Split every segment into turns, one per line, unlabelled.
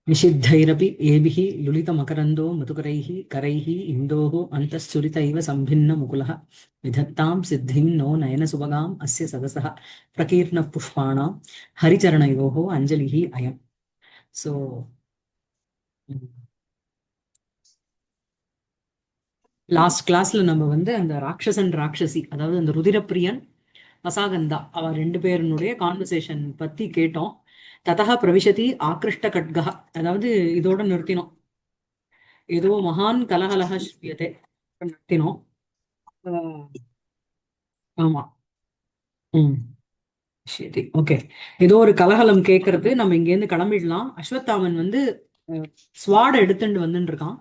निषिद्धैरपि एभिः लुलितमकरन्दो मधुकरैः करैः इन्दोः अन्तश्चुरित इव सम्भिन्नमुकुलः विधत्तां सिद्धिं नो नयनसुभगाम् अस्य सदसः प्रकीर्णः पुष्पाणां हरिचरणयोः अञ्जलिः अयम्. ஸோ லாஸ்ட் கிளாஸ்ல நம்ம வந்து அந்த ராட்சசன் ராட்சசி, அதாவது அந்த ருதிரப்பிரியன் வசாகந்தா, அவ ரெண்டு பேருனுடைய கான்வர்சேஷன் பத்தி கேட்டோம். ததா பிரவிசதி ஆக்ருஷ்ட கட்கா, அதாவது இதோட நிறுத்தினோம். ஏதோ மகான் கலகலக ஸ்ரீயதே நிறுத்தினோம். ஆஹ் ஆமா. ம். சரி, ஓகே. ஏதோ ஒரு கலகலம் கேட்கறது, நம்ம இங்கேருந்து கிளம்பிடலாம். அஸ்வத்தாமன் வந்து ஸ்வாட எடுத்துட்டு வந்துட்டு இருக்கான்.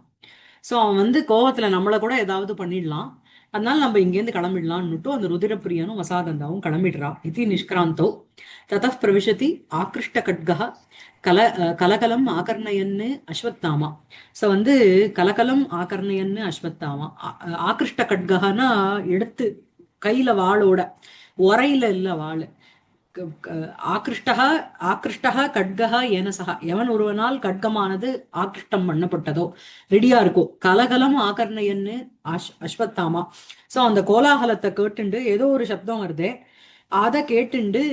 ஸோ அவன் வந்து கோவத்துல நம்மளை கூட ஏதாவது பண்ணிடலாம். அதனால நம்ம இங்கேருந்து கிளம்பிடலான்னுட்டு அந்த ருதிரப்பிரியனும் வசாகந்தாவும் கிளம்பிடுறா. இது நிஷ்கிராந்தோ ததः பிரவிசதி ஆக்ருஷ்ட கட்கா கலகலம் ஆகர்ணயன்னு அஸ்வத்தாமா. ஸோ வந்து கலகலம் ஆகர்ணயன்னு அஸ்வத்தாமா. ஆக்ருஷ்ட கட்கனா எடுத்து கையில வாளோட, உரையில இல்ல வாள். ஆக்ருஷ்டக ஆக்ருஷ்டக கட்கா ஏன சகா, எவன் ஒருவனால் கட்கமானது ஆக்ருஷ்டம் பண்ணப்பட்டதோ, ரெடியா இருக்கோ. கலகலம் ஆகர்ணயன்னு அஸ்வத்தாமா. சோ அந்த கோலாகலத்தை கேட்டுண்டு ஏதோ ஒரு சப்தம் வருதே, அத கேட்டுண்டு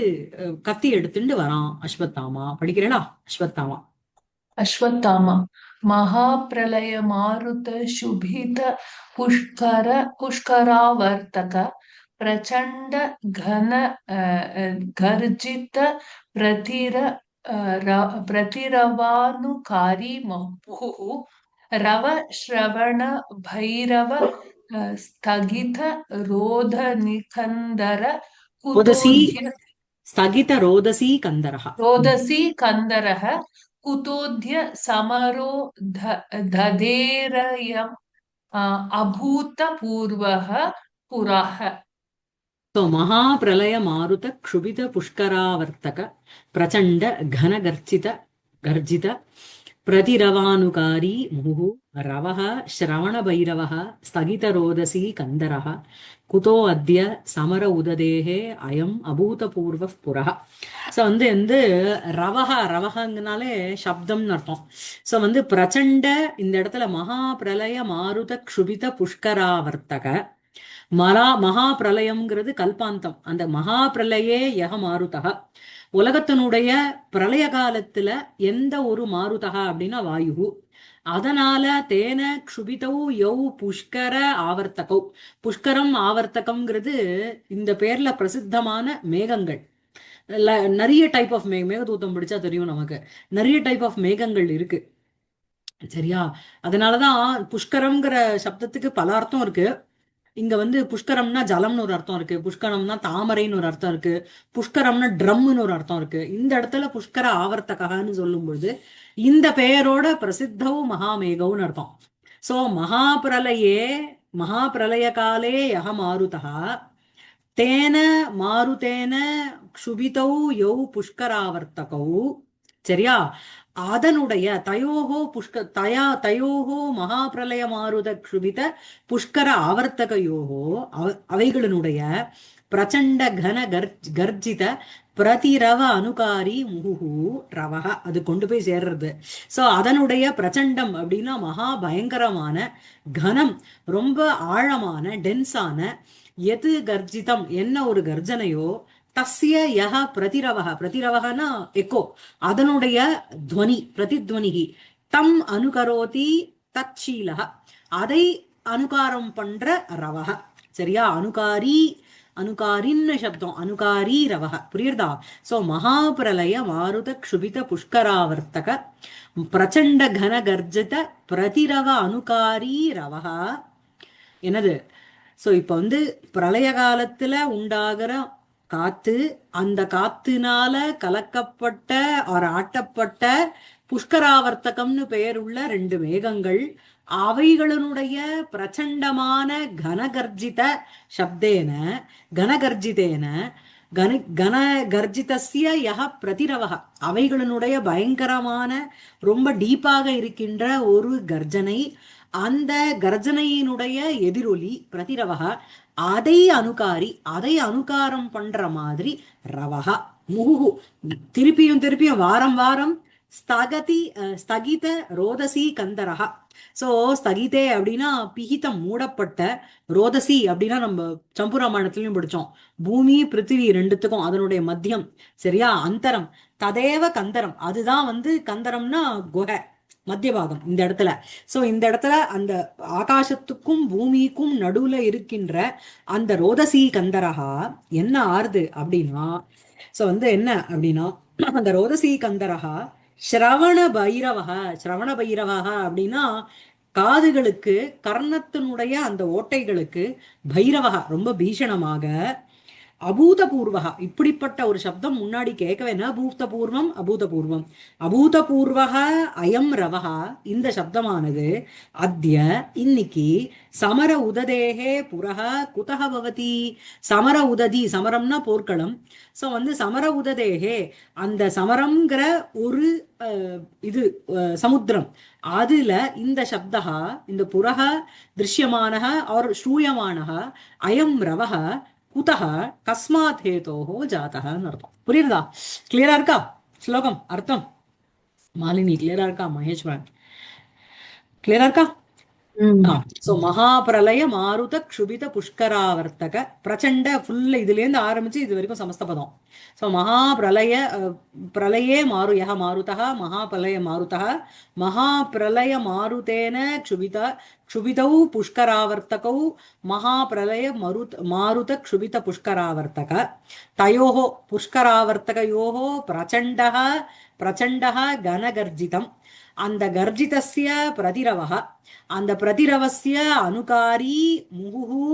கத்தி எடுத்துண்டு வரான் அஸ்வத்தாமா. படிக்கிறேனா? அஸ்வத்தாமா
அஸ்வத்தாமா மகாபிரளய மாருத சுபித புஷ்கராவர்த்தக பிரச்சண்ட கன கர்ஜித பிரதிரவானுகாரி மப்புः ரவ ஸ்ரவண பைரவ ஸ்தகித ரோத நிகந்தர குதோத்ய
ஸ்தகித ரோதசி கந்தரஹ
ரோதசி கந்தரஹ कुतोद्य समरो दधेरयम् अभूतपूर्वः पुरः.
तो महाप्रलय मारुत क्षुभित पुष्करावर्तक प्रचंड घन गर्जित प्रतिरवानुकारी मुहुः रवः श्रवण भैरवः स्थगित रोदसी कंदरः कुतो अद्य समर उददेहे अयम अभूतपूर्व पुरः. ஸோ வந்து ரவஹங்கனாலே சப்தம்னு அர்த்தம். ஸோ வந்து பிரச்சண்ட, இந்த இடத்துல மகா பிரளய மாருத க்ஷுபித புஷ்கராவர்த்தக. மகா பிரளயம்ங்கிறது கல்பாந்தம். அந்த மகா பிரளயே யக மாருதக, உலகத்தினுடைய பிரளய காலத்துல எந்த ஒரு மாருதக அப்படின்னா வாயு. அதனால தேன க்ஷுபிதௌ யௌ புஷ்கர ஆவர்த்தகௌ. புஷ்கரம் ஆவர்த்தகம்ங்கிறது இந்த பேர்ல பிரசித்தமான மேகங்கள். நிறைய டைப் ஆஃப் மேகதூத்தம் பிடிச்சா தெரியும் நமக்கு. நிறைய டைப் ஆஃப் மேகங்கள் இருக்கு, சரியா? அதனாலதான் புஷ்கரம்ங்கிற சப்தத்துக்கு பல அர்த்தம் இருக்கு. இங்க வந்து புஷ்கரம்னா ஜலம்னு ஒரு அர்த்தம் இருக்கு, புஷ்கரம்னா தாமரைன்னு ஒரு அர்த்தம் இருக்கு, புஷ்கரம்னா ட்ரம்னு ஒரு அர்த்தம் இருக்கு. இந்த இடத்துல புஷ்கர ஆவர்த்தகான்னு சொல்லும் பொழுது இந்த பெயரோட பிரசித்தவும் மகாமேகவுன்னு அர்த்தம். சோ மகாபிரலய காலே யக மாருதா தேன மாருதேன க்ஷுபிதௌ யௌ புஷ்கராவர்த்தகௌ, சரியா? அதனுடைய தயோகோ மகாபிரளய மாருத க்ஷுபித புஷ்கர ஆவர்த்தகையோகோ, அவைகளினுடைய பிரச்சண்ட கன கர்ஜித பிரதிரவ அனுகாரி முகுஹு ரவக, அது கொண்டு போய் சேர்றது. சோ அதனுடைய பிரச்சண்டம் அப்படின்னா மகா பயங்கரமான, கனம் ரொம்ப ஆழமான, டென்ஸான, எது கர்ஜிதம் என்ன ஒரு கர்ஜனையோ, தஸ்ய யக பிரதிரவக, பிரதிரவகனா எக்கோ, அதனுடைய துவனி பிரதித்வனிகி, தம் அனுகரோதி தச்சீலக, அதை அனுகாரம் பண்ற ரவக, சரியா? அனுகாரின்னு சப்தம், அனுகாரி ரவக, புரியுறதா? சோ மகாபிரலய மாருத க்ஷுபித புஷ்கராவர்த்தக பிரச்சண்ட கன கர்ஜித பிரதிரவ அனுகாரி ரவக. என்னது? ஸோ இப்போ வந்து பிரளய காலத்துல உண்டாகிற காத்து, அந்த காத்துனால கலக்கப்பட்ட ஒரு ஆட்டப்பட்ட புஷ்கராவர்த்தகம்னு பெயருள்ள ரெண்டு மேகங்கள், அவைகளினுடைய பிரச்சண்டமான கனகர்ஜித சப்தேன கனகர்ஜிதேன கனகர்ஜிதஸ்ய யக பிரதிரவக, அவைகளினுடைய பயங்கரமான ரொம்ப டீப்பாக இருக்கின்ற ஒரு கர்ஜனை, அந்த கர்ஜனையினுடைய எதிரொலி பிரதிரவக, அதை அனுகாரம் பண்ற மாதிரி ரவகா முகுகு. திருப்பியும் திருப்பியும் வாரம் வாரம் ஸ்தகித ரோதசி கந்தரஹா. சோ ஸ்தகிதே அப்படின்னா பிகிதம் மூடப்பட்ட, ரோதசி அப்படின்னா நம்ம சம்புராமாயணத்திலையும் படிச்சோம், பூமி பிருத்திவி ரெண்டுத்துக்கும் அதனுடைய மத்தியம், சரியா, அந்தரம், ததேவ கந்தரம், அதுதான் வந்து கந்தரம்னா குகை, மத்திய பாகம் இந்த இடத்துல. சோ இந்த இடத்துல அந்த ஆகாசத்துக்கும் பூமிக்கும் நடுவுல இருக்கின்ற அந்த ரோதசி கந்தரஹா என்ன ஆறுது அப்படின்னா, சோ வந்து என்ன அப்படின்னா அந்த ரோதசி கந்தரஹா ஸ்ரவண பைரவக, ஸ்ரவண பைரவக அப்படின்னா காதுகளுக்கு, கர்ணத்தினுடைய அந்த ஓட்டைகளுக்கு, பைரவக ரொம்ப பீஷணமாக, அபூதபூர்வகா இப்படிப்பட்ட ஒரு சப்தம் முன்னாடி கேட்கவே என்ன, அபூதபூர்வம் அபூதபூர்வம், அபூதபூர்வக அயம் ரவஹா, இந்த சப்தமானது அத்ய இன்னைக்கு சமர உததேகே புரஹ குதஹ பவதி. சமர உததி, சமரம்னா போர்க்களம். சோ வந்து சமர உததேகே, அந்த சமரம்ங்கிற ஒரு இது சமுத்திரம், அதுல இந்த சப்தா, இந்த புரஹ திருஷ்யமானக और श्रूयमानः அயம் ரவஹ குதஹ கஸ்மாத் ஹேதோஹோ ஜாதஹன்னு அர்த்தம். புரியுதா? கிளியரா இருக்கா ஸ்லோகம் அர்த்தம்? மாலினி கிளியரா இருக்கா? மகேஷ் மேம் கிளியரா இருக்கா? சோ மகாபிரளய மாருத க்ஷுபித புஷ்கராவர்த்தக பிரச்சண்ட, ஃபுல்ல இதுல இருந்து ஆரம்பிச்சு இது வரைக்கும் சமஸ்த பதம். சோ மகாபிரளய பிரளயே மாரு யஹ மாருதः மகாபிரளய மாருதः மகாபிரளய மாருதேன க்ஷுபித க்ஷுபிதௌ புஷ்கராவர்த்தகௌ மகாபிரளய மாருத க்ஷுபித புஷ்கராவர்த்தக தயோः புஷ்கராவர்த்தகயோः பிரச்சண்டः பிரச்சண்டः கனகர்ஜிதம், அந்த கர்ஜிதஸ்ய பிரதிரவः, அந்த பிரதிரவஸ்ய அனுகாரி முகுஹு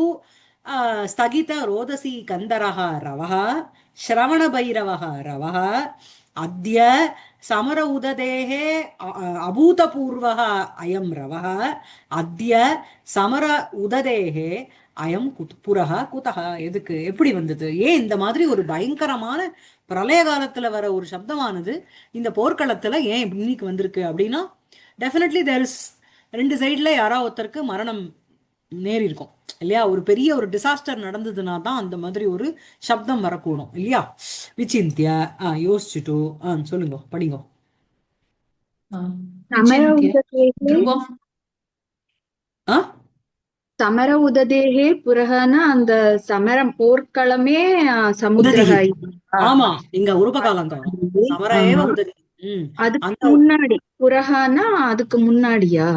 ஸ்தகித ரோதசி கந்தரஹ ரவஹ ஸ்ரவண பைரவஹ ரவஹ அத்ய சமர உததேஹே அபூதபூர்வஹ அயம் ரவஹ அத்ய சமர உததேஹே அயம் புரஹ குதஹ. எதுக்கு, எப்படி வந்தது, ஏன் இந்த மாதிரி ஒரு பயங்கரமான பிரளய காலத்துல வர ஒரு சப்தமானது இந்த போர்க்களத்துல ஏன் இன்னைக்கு வந்திருக்கு அப்படின்னா, டெஃபினெட்லி தேர் இஸ் ரெண்டு சைட்ல யாரோ ஒருத்தருக்கு மரணம் நேரி இருக்கும் இல்லையா, ஒரு பெரிய ஒரு டிசாஸ்டர் நடந்ததுன்னா தான் அந்த மாதிரி ஒரு சப்தம் வரக்கூடும் இல்லையா. விசிந்திய யோசிச்சுட்டு சொல்லுங்க, படிங்க.
समर
विचिन्त्य
उददेः
ध्रुवं
ஆ
समर उददेः पुरहन அந்த சமரம் போர்க்களமே
உததி,
சமுத்திரக.
ஆமா, இங்க உருபகாலங்கம் சமர ஏவ
ஆமா,
உததி.
அதுக்கு
அந்த
முன்னாடி புரஹானா அதுக்கு முன்னாடியா?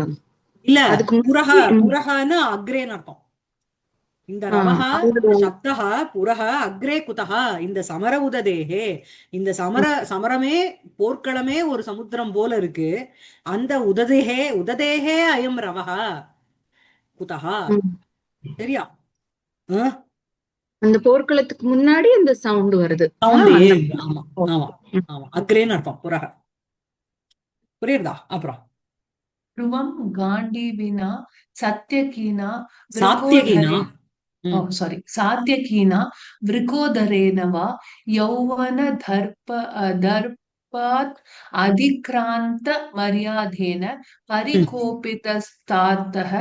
இல்ல,
அதுக்கு
புரஹ,
முன்னாடி
புரஹன்னு அக்ரேன்னு அர்த்தம். இந்த ரவஹ
அவங்க
சப்தஹ புரஹ அக்ரே குதஹ, இந்த சமர உததேஹே, இந்த சமரமே போர்க்களமே ஒரு சமுத்திரம் போல இருக்கு, அந்த உததேஹே உததேஹே அயம் ரவஹ குதஹ. சரியா?
அந்த போர்க்களத்துக்கு முன்னாடி அந்த சவுண்ட் வருது.
சவுண்ட்
அந்த
ஏ, ஆமா ஆமா ஆமா, அக்ரேன்னு அர்த்தம் புரஹ. புரியுதா? அப்புறம்
ध्रुवं गाण्डीविना सत्यकीना
சாத்தியகினா,
वृकोधरे सात्यकीना वृकोदरेण वा दर्पात् अधिक्रान्त मर्यादेन परिकोपितस्तातः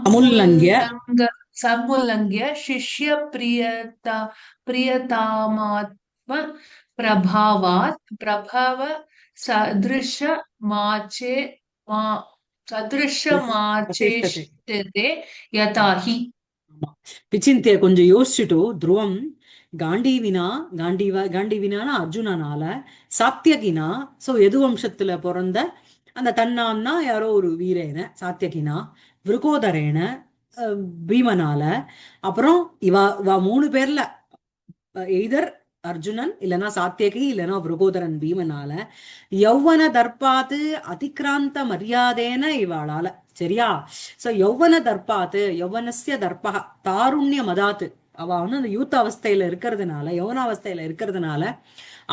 அமுல்லங்கிய
समुल्लङ्घ्य शिष्य प्रियतामात्म प्रभाव सदृशमाचे
பிரதிஷ்டத்தை.
सदृशमाचेष्टते यथा हि.
விசிந்திய கொஞ்சம் யோசிச்சுட்டு, துருவம் காண்டீவினா, காண்டீவினானா அர்ஜுனனால, சாத்தியகினா சோ எது வம்சத்துல பிறந்த அந்த தன்னான்னா யாரோ ஒரு வீரேன, சாத்தியகினா விருகோதரேன பீமனால, அப்புறம் இவ மூணு பேர்ல எய்தர் அர்ஜுனன் இல்லனா சாத்தியகி இல்லனா விருகோதரன் பீமனால, யௌவன தர்பாத்து அதிக்ராந்த மரியாதேன இவாளால, சரியா. சோ யௌவன தர்பாத்து, யௌவனஸ்ய தர்பக தாருண்ய மதாத்து, அவ வந்து அந்த யூத் அவஸ்தையில இருக்கிறதுனால, யௌவனாவஸ்தையில இருக்கிறதுனால,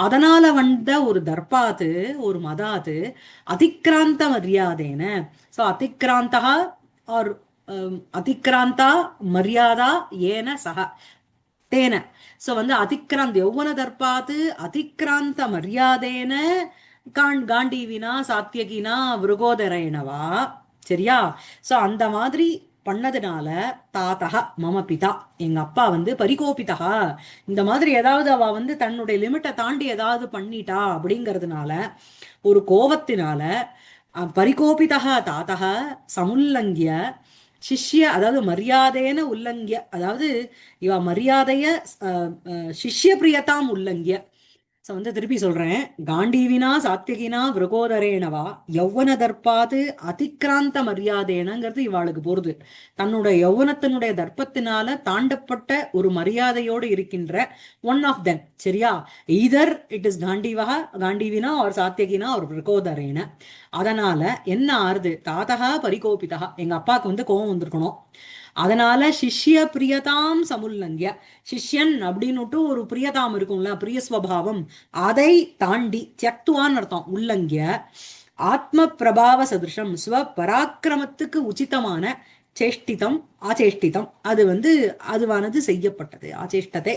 அதனால வந்த ஒரு தர்பாத்து, ஒரு மதாத்து, அதிக்ராந்த மரியாதேன. சோ அதிக்ராந்தா ஆர் அதிக்ராந்தா மரியாதா ஏன சக தேன. சோ வந்து அதிக்ராந்த் யௌவன தர்பாத்து அதிக்ராந்த மரியாதேன காண்டீவினா சாத்தியகினா விருகோதரேனவா, சரியா. சோ அந்த மாதிரி பண்ணதுனால தாத்தக மம பிதா எங்க அப்பா வந்து பரிகோபிதா இந்த மாதிரி ஏதாவது அவ வந்து தன்னுடைய லிமிட்டை தாண்டி ஏதாவது பண்ணிட்டா அப்படிங்கிறதுனால ஒரு கோவத்தினால பரிகோபிதா தாத்தக சமுல்லங்கிய சிஷ்ய அதாவது மரியாதைன உல்லங்கிய அதாவது இவ மரியாதைய சிஷ்ய பிரியதாம் உல்லங்கிய சோ வந்து திருப்பி சொல்றேன் காண்டீவினா சாத்தியகினா விருகோதரேனவா யௌவன தர்ப்பாது அதிக்ராந்த மரியாதைனங்கிறது இவாளுக்கு போறது தன்னுடைய யௌவனத்தினுடைய தர்ப்பத்தினால தாண்டப்பட்ட ஒரு மரியாதையோடு இருக்கின்ற ஒன் ஆஃப் தெம் சரியா ஈதர் இட் இஸ் காண்டீவினா ஒரு சாத்தியகினா ஒரு விருகோதரேன அதனால என்ன ஆறுது தாத்தகா பரிகோபிதா எங்க அப்பாவுக்கு வந்து கோபம் வந்திருக்கணும் அதனால சிஷ்ய பிரியதாம் சமுல்லங்கிய சிஷ்யன் அப்படின்னுட்டு ஒரு பிரியதாம் இருக்கும்ல பிரியஸ்வபாவம் அதை தாண்டி தியக்துவான்னு அர்த்தம் உல்லங்கிய ஆத்ம பிரபாவ சதிருஷம் ஸ்வ பராக்கிரமத்துக்கு உச்சிதமான சேஷ்டிதம் ஆச்சேஷ்டிதம் அது வந்து அதுவானது செய்யப்பட்டது ஆச்சேஷ்டத்தை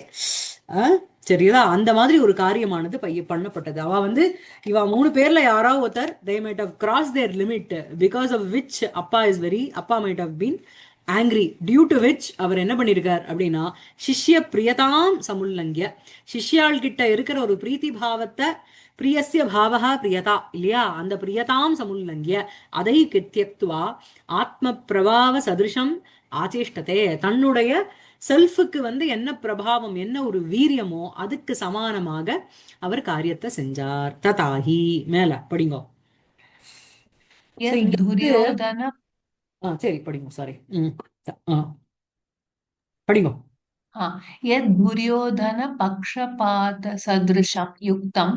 சரியா அந்த மாதிரி ஒரு காரியமானது பண்ணப்பட்டது அவ வந்து இவ 3 பேர்ல யாராவது ஒருத்தர் they might have crossed their limit because of which அப்பா might have been angry due to which அவர் என்ன பண்ணிருக்கார் அப்படின்னா சிஷ்ய பிரியதாம் சமுல்லங்கிய சிஷ்யாள் கிட்ட இருக்கிற ஒரு பிரீத்தி பாவத்தை பிரியஸ்ய பாவகா பிரியதா இல்லையா அந்த பிரியதாம் சமுல்லங்கிய அதை கித்தியக்துவா ஆத்ம பிரபாவ சதிருஷம் ஆச்சேஷ்டதே தன்னுடைய செல்ஃபுக்கு வந்து என்ன பிரபாவம் என்ன ஒரு வீரியமோ அதுக்கு சமானமாக அவர் காரியத்தை செஞ்சார் ததாகி மேல படிங்கோ
यद् दुर्योधन
சரி படிங்கோ சாரி படிங்கோ
यद् दुर्योधन पक्षपात सदृशं युक्तं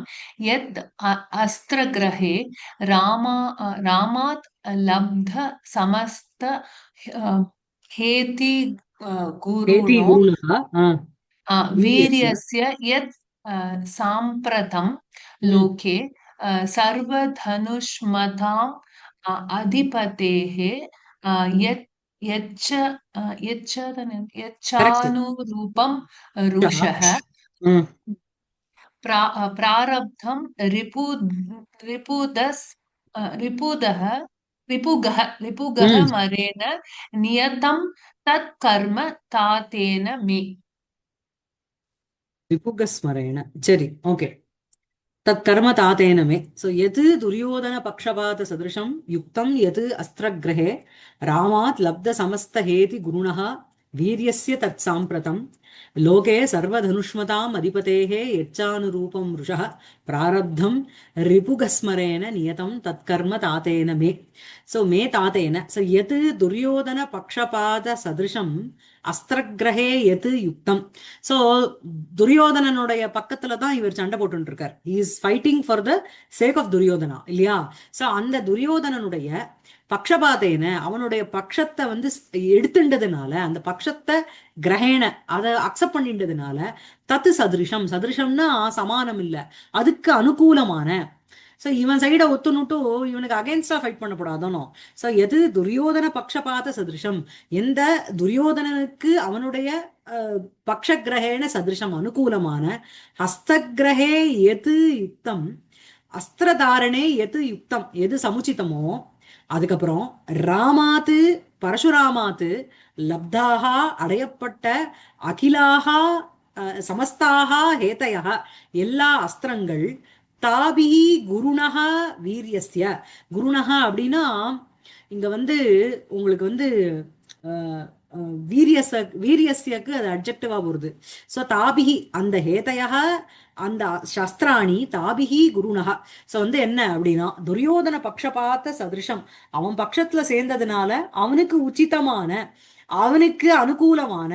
यद् अस्त्रग्रहे रामात् लब्ध समस्त हेति
हेति
गुरुणो
गुरुणः
वीर्यस्य यत् साम्प्रतं लोके सर्वधनुष्मताम् अधिपतेः यत् यच्चानुरूपं रुषः प्रारब्धं रिपुगः मरेण नियतं तत् कर्म तातेन मे
रिपुगस्मरेण சரி ஓகே तत्कर्म तातेन मे सो यत् दुर्योधन पक्षपात सदृशं युक्तं यत् अस्त्रग्रहे रामात् लब्ध समस्त हेति गुरुणः वीर्यस्य तत्साम्प्रतं लोके सर्वधनुष्मताम् अधिपतेः यच्चानुरूपं वृषः प्रारब्धं रिपुगस्मरेण नियतं तत्कर्म तातेन मे सो मे तातेन सो यत् दुर्योधन पक्षपात सदृशं அஸ்திரகிரகே எது யுக்தம் சோ துரியோதனனுடைய பக்கத்துல தான் இவர் சண்டை போட்டு இருக்கார் is fighting for the sake of Duryodhana இல்லையா சோ அந்த துரியோதனனுடைய பக்ஷபாத்தேன அவனுடைய பட்சத்தை வந்து எடுத்துட்டதுனால அந்த பட்சத்தை கிரகேண அதை அக்செப்ட் பண்ணிட்டதுனால தத்து சதிருஷம்னா சமானம் இல்லை அதுக்கு அனுகூலமான சோ இவன் சைட ஒத்துனுட்டு இவனுக்கு அகைன்ஸ்டா ஃபைட் பண்ணப்படாதனோ சோ எது துரியோதன பக்ஷபாத சதிருஷம் எந்த துரியோதனனுக்கு அவனுடைய பக்ஷகிரகேன சதிருஷம் அனுகூலமான ஹஸ்தகிரகே எது யுக்தம் அஸ்திரதாரணே எது யுக்தம் எது சமுச்சிதமோ அதுக்கப்புறம் ராமாத்து பரசுராமாத்து லப்தாக அடையப்பட்ட அகிலாகா சமஸ்தாக ஹேதையா எல்லா அஸ்திரங்கள் தாபிஹி குருணஹா வீரியஸ்ய குருணஹா அப்படின்னா இங்க வந்து உங்களுக்கு வந்து வீரியஸ்யக்கு அது அட்ஜெக்டிவா வருது சோ தாபிஹி அந்த ஹேதையா அந்த சஸ்திராணி தாபிஹி குருணஹா சோ வந்து என்ன அப்படின்னா துரியோதன பக்ஷபாத்த சதிருஷம் அவன் பட்சத்துல சேர்ந்ததுனால அவனுக்கு உச்சிதமான அவனுக்கு அனுகூலமான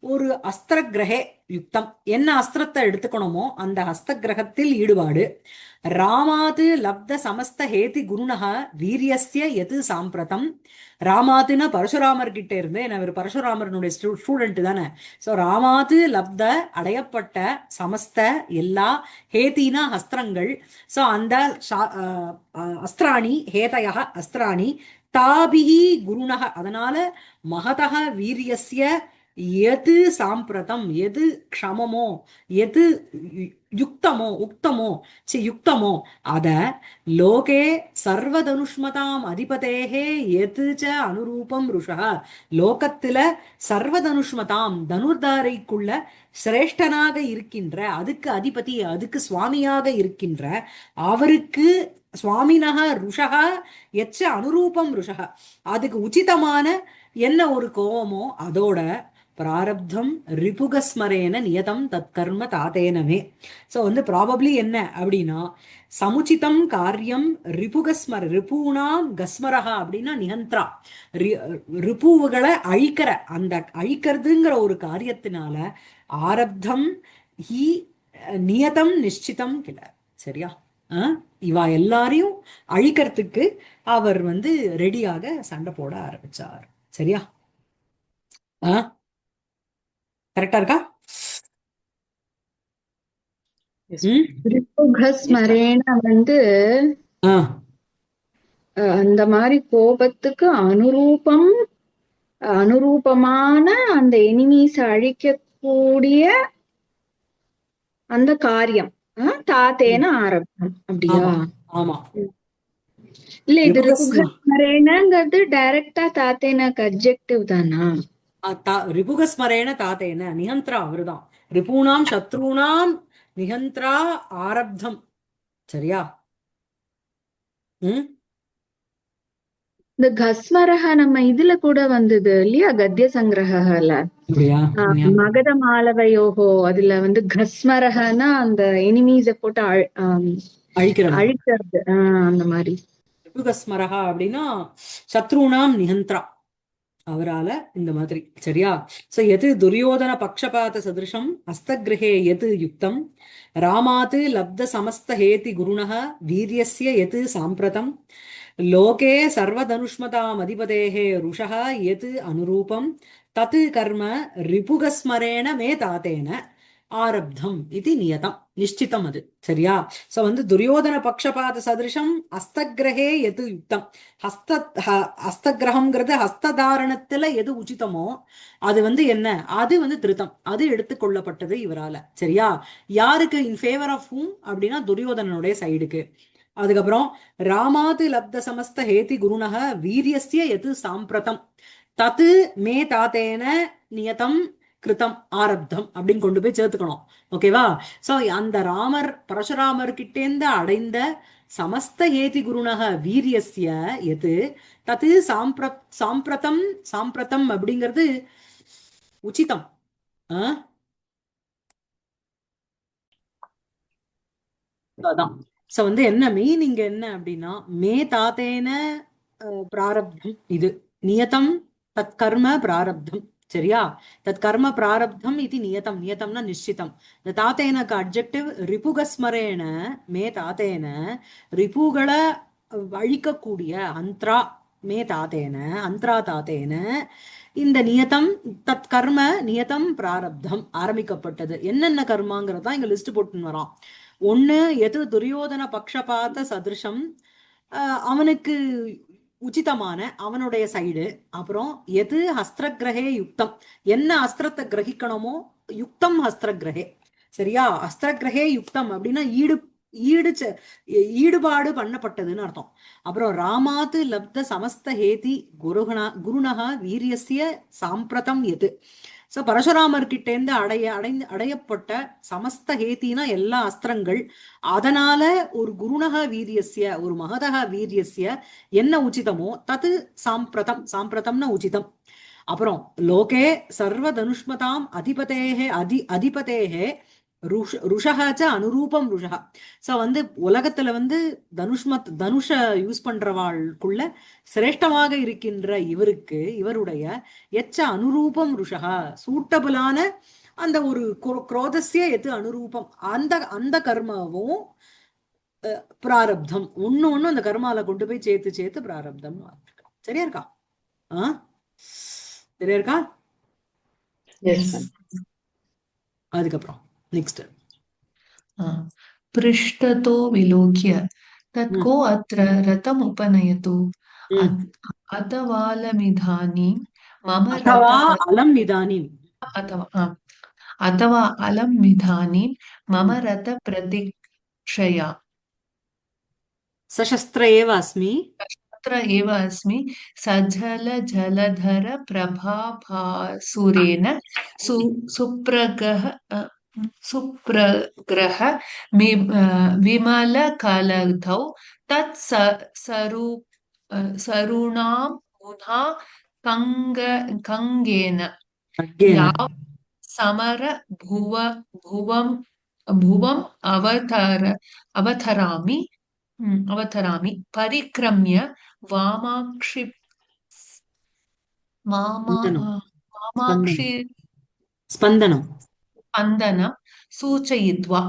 ஒரு அஸ்திரகிரகே யுக்தம் என்ன அஸ்திரத்தை எடுத்துக்கணுமோ அந்த ஹஸ்தகிரகத்தில் ஈடுபாடு ராமாது லப்த சமஸ்த ஹேதி குருணஹ வீரியஸ்ய எது சாம்பிரதம் ராமாத்துனா பரசுராமர் கிட்ட இருந்து இவர் பரசுராமரனுடைய ஸ்டூடெண்ட் தானே சோ ராமாது லப்த அடையப்பட்ட சமஸ்த எல்லா ஹேத்தினா அஸ்திரங்கள் சோ அந்த அஸ்திராணி ஹேதய அஸ்திராணி தாபிஹி குருணஹ அதனால மகதக வீரியஸ்ய எது சாம்பிரதம், எது க்ஷமமோ, எது யுக்தமோ உக்தமோ யுக்தமோ அத லோகே சர்வதனுஷ்மதாம் அதிபதேகே எது ச அனுரூபம் ருஷா, லோகத்துல சர்வதனுஷ்மதாம் தனுர்தாரைக்குள்ள சிரேஷ்டனாக இருக்கின்ற, அதுக்கு அதிபதி, அதுக்கு சுவாமியாக இருக்கின்ற அவருக்கு சுவாமினக ருஷக எச்ச அனுரூபம் ருஷக, அதுக்கு உச்சிதமான என்ன ஒரு கோவமோ அதோட பிராரப்தம் ரிபுகஸ்மரேன நியதம் தற்கர்ம தாத்தேனமே. ஸோ வந்து ப்ராபப்ளி என்ன அப்படின்னா சமுச்சிதம் காரியம் ரிபூணாம் கஸ்மரஹா அப்படின்னா நிகந்திரா, ரிபுவுகளை அழிக்கிற அந்த அழிக்கிறதுங்கிற ஒரு காரியத்தினால ஆரப்தம் ஹி நியதம் நிச்சிதம் கிள. சரியா? இவா எல்லாரையும் அழிக்கிறதுக்கு அவர் வந்து ரெடியாக சண்டை போட ஆரம்பிச்சார். சரியா? கரெக்டா இருக்கா?
ரிபுகஸ்மரேன வந்து அந்த மாதிரி கோபத்துக்கு அனுரூபமான அந்த எனிமீஸ் அழிக்கக்கூடிய அந்த காரியம் தாத்தேன ஆரம்பம். அப்படியா?
ஆமா.
இல்ல இது ரிபுகஸ்மரேனங்கிறது டைரக்டா தாத்தேனக்கு அட்ஜெக்டிவ் தானா?
ரிபுகஸ்மரேன தாத்தேன நிகந்திரா அவருதான். ரிபூணாம் சத்ருணாம் நிகந்திரா ஆரப்தம். சரியா?
இந்த கஸ்மரக நம்ம இதுல கூட வந்தது இல்லையா, கத்திய சங்கிரகல மகத மாலவையோகோ, அதுல வந்து கஸ்மரகனா அந்த எனிமீஸ போட்டு அழிக்கிறது. அந்த மாதிரி
ரிபுகஸ்மரகா அப்படின்னா சத்ருணாம் நிகந்திரா, அவரால இந்த மாதிரி. சரியா? சோ எது துரியோதன பக்ஷபாத சதிருஷம் அஸ்தகிரகே எது யுக்தம் ராமாத் லப்த சமஸ்த ஹேதி குருணः வீரியஸ்ய எது சாம்பிரதம் லோகே சர்வதனுஷ்மதாம் அதிபதேஹே ருஷः எது அனுரூபம் தத் கர்ம ரிபுகஸ்மரேண மே தாத்தேன ஆரப்தம் இது நியதம் நிஷ்டிதம். அது சரியா? சோ வந்து துரியோதன பக்ஷபாத சதிருஷம் ஹஸ்தகிரகே எது யுக்தம், ஹஸ்தகிரகம்ங்கிறது ஹஸ்ததாரணத்துல எது உச்சிதமோ அது வந்து என்ன, அது வந்து திருத்தம், அது எடுத்துக்கொள்ளப்பட்டது இவரால. சரியா? யாருக்கு? இன் ஃபேவர் ஆஃப் ஹூம் அப்படின்னா துரியோதனனுடைய சைடுக்கு. அதுக்கப்புறம் ராமாத் லப்த சமஸ்த ஹேதி குருணக வீரியஸ்ய எது சாம்பிரதம் தத்து மே தாத்தேன நியதம் கிருத்தம் ஆரப்தம் அப்படின்னு கொண்டு போய் சேர்த்துக்கணும். ஓகேவா? சோ அந்த ராமர் பரசுராமர் கிட்டேந்து அடைந்த சமஸ்த ஏதி குருணக வீரியஸ்ய எது தத்து சாம்பிரதம் சாம்பிரதம் அப்படிங்கிறது உச்சிதம். அதான். சோ வந்து என்ன மீனிங் என்ன அப்படின்னா மே தாத்தேன பிராரப்தம் இது நியதம் தத் கர்ம பிராரப்தம். சரியா? தத் கர்ம பிராரப்தம் இது நியதம், நியதம்னா நிச்சிதம். இந்த தாத்தேனக்கு அட்ஜெக்டிவ் ரிபுகஸ்மரேன மே தாத்தேன ரிபுகளை அழிக்கக்கூடிய அந்த்ரா மே தாத்தேன அந்த்ரா தாத்தேன இந்த நியதம் தத் கர்ம நியதம் பிராரப்தம் ஆரம்பிக்கப்பட்டது. என்னென்ன கர்மாங்கிறதா இங்க லிஸ்ட் போட்டுன்னு வரான். ஒண்ணு எது துரியோதன பக்ஷபாத சதிருஷம், அவனுக்கு உச்சிதமான அவனுடைய சைடு. அப்புறம் எது ஹஸ்திரகிரகே யுக்தம், என்ன அஸ்திரத்தை கிரகிக்கணுமோ யுக்தம் ஹஸ்திரகிரகே. சரியா? அஸ்திரகிரகே யுக்தம் அப்படின்னா ஈடுபாடு பண்ணப்பட்டதுன்னு அர்த்தம். அப்புறம் ராமாத் லப்த சமஸ்த ஹேதி குருணகா வீரியஸ்ய சாம்பிரதம் எது. சோ பரசுராமர் கிட்டேந்து அடையப்பட்ட சமஸ்த ஹேத்தினா எல்லா அஸ்திரங்கள், அதனால ஒரு குருணக வீரியஸ்ய ஒரு மகதக வீரியஸ்ய என்ன உச்சிதமோ தது சாம்பிரதம், சாம்பிரதம்னா உச்சிதம். அப்புறம் லோகே சர்வதனுஷ்மதாம் அதிபதேகே அதிபதேகே ருஷகாச்ச அனுரூபம் ருஷகா. சோ வந்து உலகத்துல வந்து தனுஷ யூஸ் பண்றவாளுக்குள்ள சிரேஷ்டமாக இருக்கின்ற இவருக்கு இவருடைய எச்ச அனுரூபம் ருஷகா சூட்டபிளான அந்த ஒரு குரோதஸ்ய எது அனுரூபம் அந்த அந்த கர்மாவும் பிராரப்தம் ஒண்ணு ஒண்ணு அந்த கர்மால கொண்டு போய் சேர்த்து பிராரப்தம். சரியா இருக்கா? சரியா இருக்கா? அதுக்கப்புறம் நெக்ஸ்ட்
पृष्ठतो विलोक्य तत्को अत्र रथमुपनयतु अथवालमिदानीं मम
अथवा अलम् इदानीं
अथवा अथवा अलम् इदानीं मम रथप्रतीक्षया
सशस्त्र एव अस्मि
तत्र एव अस्मि सजलजलधर प्रभाभासुरेण सुप्रगः सुप्रग्रह विमलकलधौ तत् सरुणां मुधा कङ्गेन
खड्गेन
याव समर भुवम् भुवम् अवतरामि परिक्रम्य वामाक्षि वामा
स्पन्दनं
वामाक्षि
स्पन्दनं स्पन्दनं
स्पन्दनं सूचयित्वा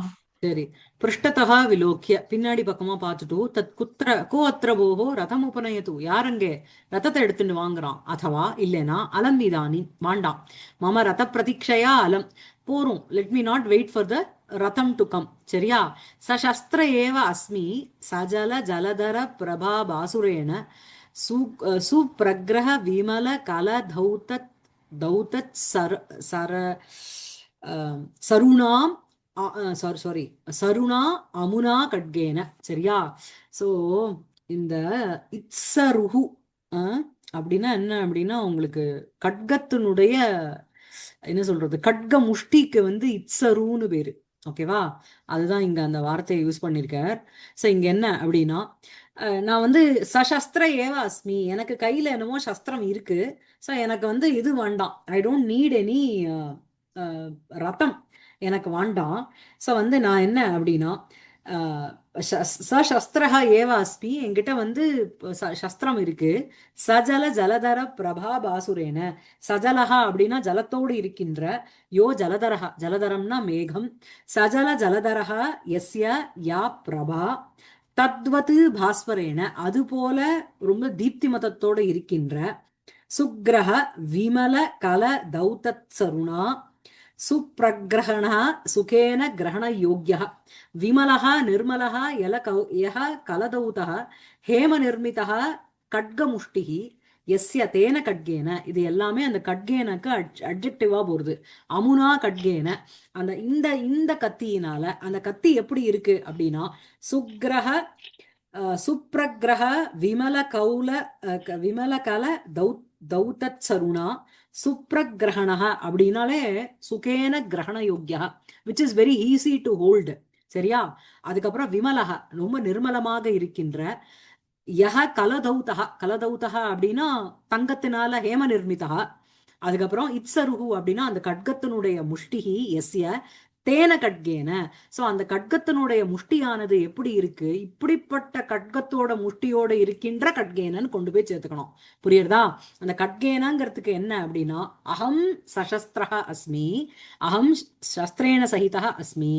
சரி பிருஷ்டதः விலோக்கிய பின்னாடி பக்கமா பார்த்துட்டு தத் குத்திர கோ அத்திர போகோ ரதம் உபநயத்து யாரங்கே ரதத்தை எடுத்துட்டு வாங்குறான் அதுவா இல்லைனா அலம் இதானி மாண்டாம் மம ரத பிரதீட்சையா அலம் போறோம் let me not wait for the ratham to come சரியா சசஸ்திர ஏவ அஸ்மி சஜல ஜலதர பிரபா பாசுரேன சுப்ரக்ரஹ விமல கல தௌதத் சர சருணாம் சாரி சருணா அமுனா கட்கேன சரியா சோ இந்த இத்சருஹு அப்படின்னா என்ன அப்படின்னா உங்களுக்கு கட்கத்தினுடைய என்ன சொல்றது கட்க முஷ்டிக்கு வந்து இத்சருன்னு பேரு ஓகேவா அதுதான் இங்க அந்த வார்த்தையை யூஸ் பண்ணிருக்கார் சோ இங்க என்ன அப்படின்னா நான் வந்து சசஸ்திர ஏவ அஸ்மி எனக்கு கையில என்னமோ சஸ்திரம் இருக்கு சோ எனக்கு வந்து இது வேண்டாம் ஐ டோன்ட் நீட் எனி ரதம் எனக்கு வேண்டாம் ஸோ வந்து நான் என்ன அப்படின்னா சஸ்திரஹா ஏவ அஸ்மி என்கிட்ட வந்து சஸ்திரம் இருக்கு சஜல ஜலதர பிரபா பாசுரேன சஜலஹா அப்படின்னா ஜலத்தோடு இருக்கின்ற யோ ஜலதரஹா ஜலதரம்னா மேகம் சஜல ஜலதரஹா எஸ்ய யா பிரபா தத்வத்து பாஸ்வரேன அது போல ரொம்ப தீப்திமதத்தோடு இருக்கின்ற சுக்ரஹ விமல கல தௌதத் சருணா சுப்ரகிரஹண சுகேன கிரகண யோக்ய விமலஹ நிர்மலஹ யஹ கலதௌதஹ ஹேம நிர்மிதஹ கட்கமுஷ்டிஹி எஸ்ய தேன கட்கேன இது எல்லாமே அந்த கட்கேனுக்கு அட்ஜெக்டிவா போறது அமுனா கட்கேன அந்த இந்த இந்த கத்தியினால அந்த கத்தி எப்படி இருக்கு அப்படின்னா சுக்ரஹ சுப்ரகிரஹ விமல கௌல விமல கல தௌதத் சருணா சுப்ரகிரஹண அப்படின்னாலே சுகேன கிரகண யோக்கியா which is very easy to hold சரியா அதுக்கப்புறம் விமலக ரொம்ப நிர்மலமாக இருக்கின்ற யஹ கலதௌதா கலதௌதா அப்படின்னா தங்கத்தினால ஹேம நிர்மிதா அதுக்கப்புறம் இத்சருகு அப்படின்னா அந்த கட்கத்தினுடைய முஷ்டிகி எஸ்ய தேன கட்கேன சோ அந்த கட்கத்தினுடைய முஷ்டியானது எப்படி இருக்கு இப்படிப்பட்ட கட்கத்தோட முஷ்டியோட இருக்கின்ற கட்கேனன்னு கொண்டு போய் சேர்த்துக்கணும் புரியுறதா அந்த கட்கேனங்கிறதுக்கு என்ன அப்படின்னா அகம் சசஸ்திரஹ அஸ்மி அகம் சஸ்திரேன சகிதா அஸ்மி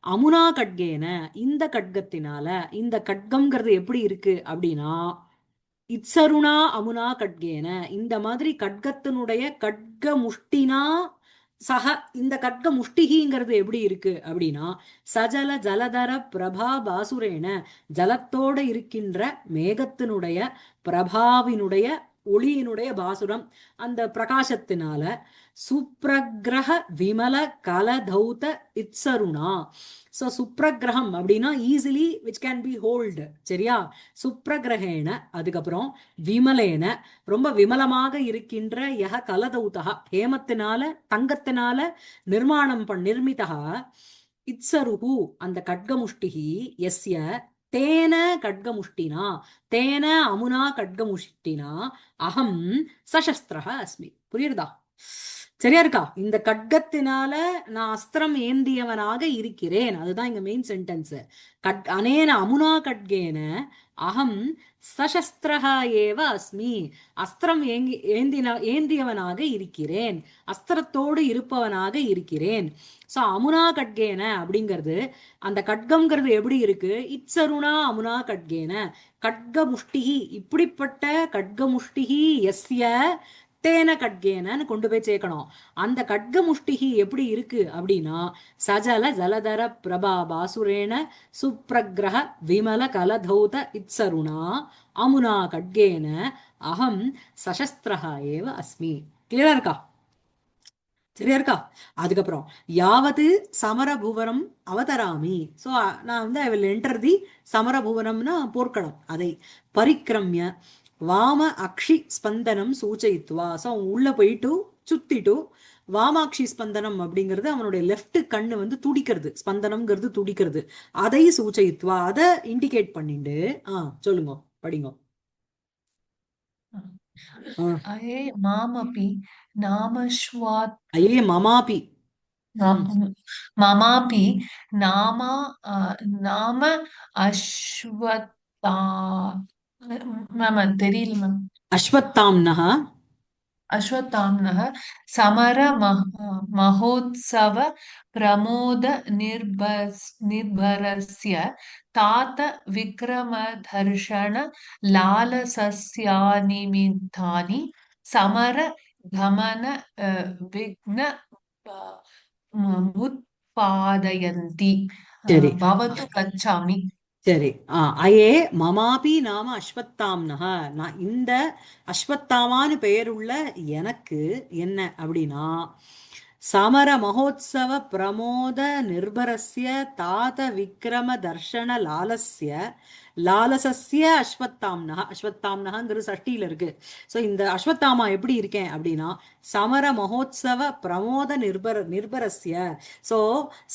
அமுனா கட்கேன இந்த கட்கத்தினால இந்த கட்கம்ங்கிறது எப்படி இருக்கு அப்படின்னா இத்சருணா அமுனா கட்கேன இந்த மாதிரி கட்கத்தினுடைய கட்க முஷ்டினா சக இந்த கட்க முஷ்டிகிங்கிறது எப்படி இருக்கு அப்படின்னா சஜல ஜலதர பிரபா பாசுரேன ஜலத்தோட இருக்கின்ற மேகத்தினுடைய பிரபாவினுடைய ஒளியினுடைய பாசுரம் அந்த பிரகாசத்தினால சுப்ரகிரக விமல கலதௌத இத்சருணா ஸோ சுப்ரகிரகம் அப்படின்னா easily which can be hold சரியா சுப்ரகிரகேன அதுக்கப்புறம் விமலேன ரொம்ப விமலமாக இருக்கின்ற யக கலதௌதா ஹேமத்தினால தங்கத்தினால நிர்மிதா இத்சருஹு அந்த கட்கமுஷ்டிகி எஸ்ய தேன கட்கமுஷ்டினா தேன அமுனா கட்கமுஷ்டினா அகம் சசஸ்திரஹ அஸ்மி புரியுறதா சரியா இருக்கா இந்த கட்கத்தினால நான் அஸ்திரம் ஏந்தியவனாக இருக்கிறேன் அதுதான் இங்க மெயின் சென்டென்ஸ் அனேன அமுனா கட்கேன அகம் சசஸ்திரஹா ஏவ அஸ்மி அஸ்திரம் ஏந்தியவனாக இருக்கிறேன் அஸ்திரத்தோடு இருப்பவனாக இருக்கிறேன் சோ அமுனா கட்கேன அப்படிங்கிறது அந்த கட்கம்ங்கிறது எப்படி இருக்கு இத்சருணா அமுனா கட்கேன கட்க முஷ்டிகி இப்படிப்பட்ட கட்க முஷ்டிகி எஸ்ய தேன கட்கேனன்னு கொண்டு போய் சேர்க்கணும் அந்த கட்க முஷ்டிகி எப்படி இருக்கு அப்படின்னா சஜல ஜலதர பிரபா பாசுரேன சுப்ரகிரக விமல கலதௌத இத்சருணா அமுனா கட்கேன அகம் சசஸ்திரஹா ஏவ அஸ்மி கிளியரா இருக்கா சரியா இருக்கா? அதுக்கப்புறம் யாவது சமரபுவனம் அவதராமி. ஸோ நான் வந்து ஐ வில் என்டர் தி சமரபுவனம்னா போர்க்களம். அதை பரிக்கிரமிய வாம அக்ஷி ஸ்பந்தனம் சூச்சயித்வா. ஸோ அவன் உள்ள போயிட்டு சுத்திட்டு வாமாட்சி ஸ்பந்தனம் அப்படிங்கிறது அவனுடைய லெஃப்ட் கண்ணு வந்து துடிக்கிறது, ஸ்பந்தனம்ங்கிறது துடிக்கிறது, அதை சூச்சயித்வா அதை இண்டிகேட் பண்ணிண்டு சொல்லுங்க, படிங்க.
अये मामपि नामश्वात्
ஐயே மமாபி.
ममापि नाम नाम अश्वत्था மேம் தெரியல மேம்.
அஸ்வத்தாம்னஹ
अश्वत्थाम्नः समर महोत्सव प्रमोद निर्भरस्य तात विक्रमदर्शन लालसस्यानिमित्तानि समर गमन विघ्न उत्पादयन्ति
சரி
भवतु गच्छामि.
சரி. அயே மமாபி நாம அஸ்வத்தாம்னஹ. நான் இந்த அஸ்வத்தாமான்னு பெயருள்ள எனக்கு என்ன அப்படின்னா, சமர மகோத்சவ பிரமோத நிர்பரஸ்ய தாத விக்ரம தர்ஷன லாலசஸ்ய அஸ்வத்தாம்னஹ. அஸ்வத்தாம்னஹங்கிறது சஷ்டியில இருக்கு. ஸோ இந்த அஸ்வத்தாமா எப்படி இருக்கேன் அப்படின்னா, சமர மகோத்சவ பிரமோத நிர்பரஸ்ய. ஸோ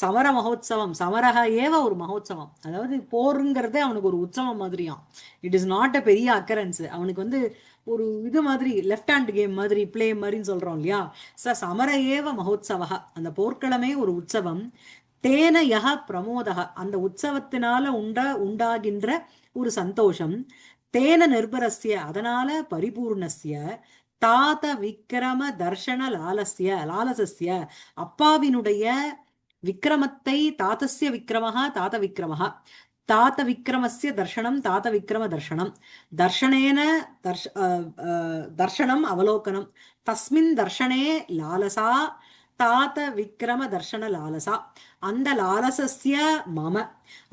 சமர மகோத்சவம், சமரக ஏவ ஒரு மகோத்சவம், அதாவது போருங்கிறதே அவனுக்கு ஒரு உற்சவம் மாதிரியாம். இட் இஸ் நாட் அ பெரிய அக்கரன்ஸ் அவனுக்கு, வந்து ஒரு இது மாதிரி லெஃப்ட் ஹேண்ட் கேம் மாதிரி பிளே மாதிரின்னு சொல்றோம் இல்லையா. சமர ஏவ மகோத்சவ, அந்த போர்க்களமே ஒரு உற்சவம். தேன யக பிரமோதக, அந்த உற்சவத்தினால உண்டாகின்ற ஒரு சந்தோஷம். தேன நிர்பரஸ்ய, அதனால பரிபூர்ணஸ்ய. தாத விக்ரம தர்ஷன லாலசஸ்ய, அப்பாவினுடைய விக்ரமத்தை, தாத்தஸ்ய விக்ரமஹ தாத விக்ரமஹ, தாத்த விக்ரமஸ்ய தர்ஷனம் தாத்த விக்ரம தர்ஷனம், தர்ஷனேன தர்ஷனம் அவலோகனம், தஸ்மின் தர்ஷனே லாலசா தாத்த விக்ரம தர்ஷன லாலசா, அந்த லாலசஸ்ய மம,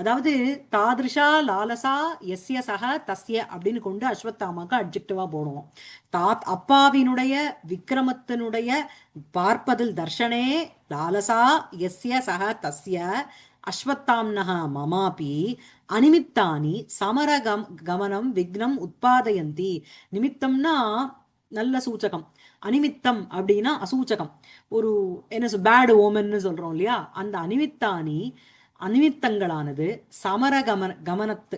அதாவது தாதிருஷா லாலசா எஸ்ய சக தஸ்ய அப்படின்னு கொண்டு அஸ்வத்தாமாக்கு அட்ஜெக்டிவா போடுவோம். அப்பாவினுடைய விக்ரமத்தினுடைய பார்ப்பதில் தர்ஷனே லாலசா எஸ்ய சக தஸ்ய அஸ்வத்தாம்னஹ மமாபி அனிமித்தானி சமர கமனம் விக்னம் உத்பாதயந்தி. நிமித்தம்னா நல்ல சூச்சகம், அனிமித்தம் அப்படின்னா அசூச்சகம், ஒரு என்ன பேட் ஓமன்னு சொல்றோம் இல்லையா. அந்த அனிமித்தங்களானது சமர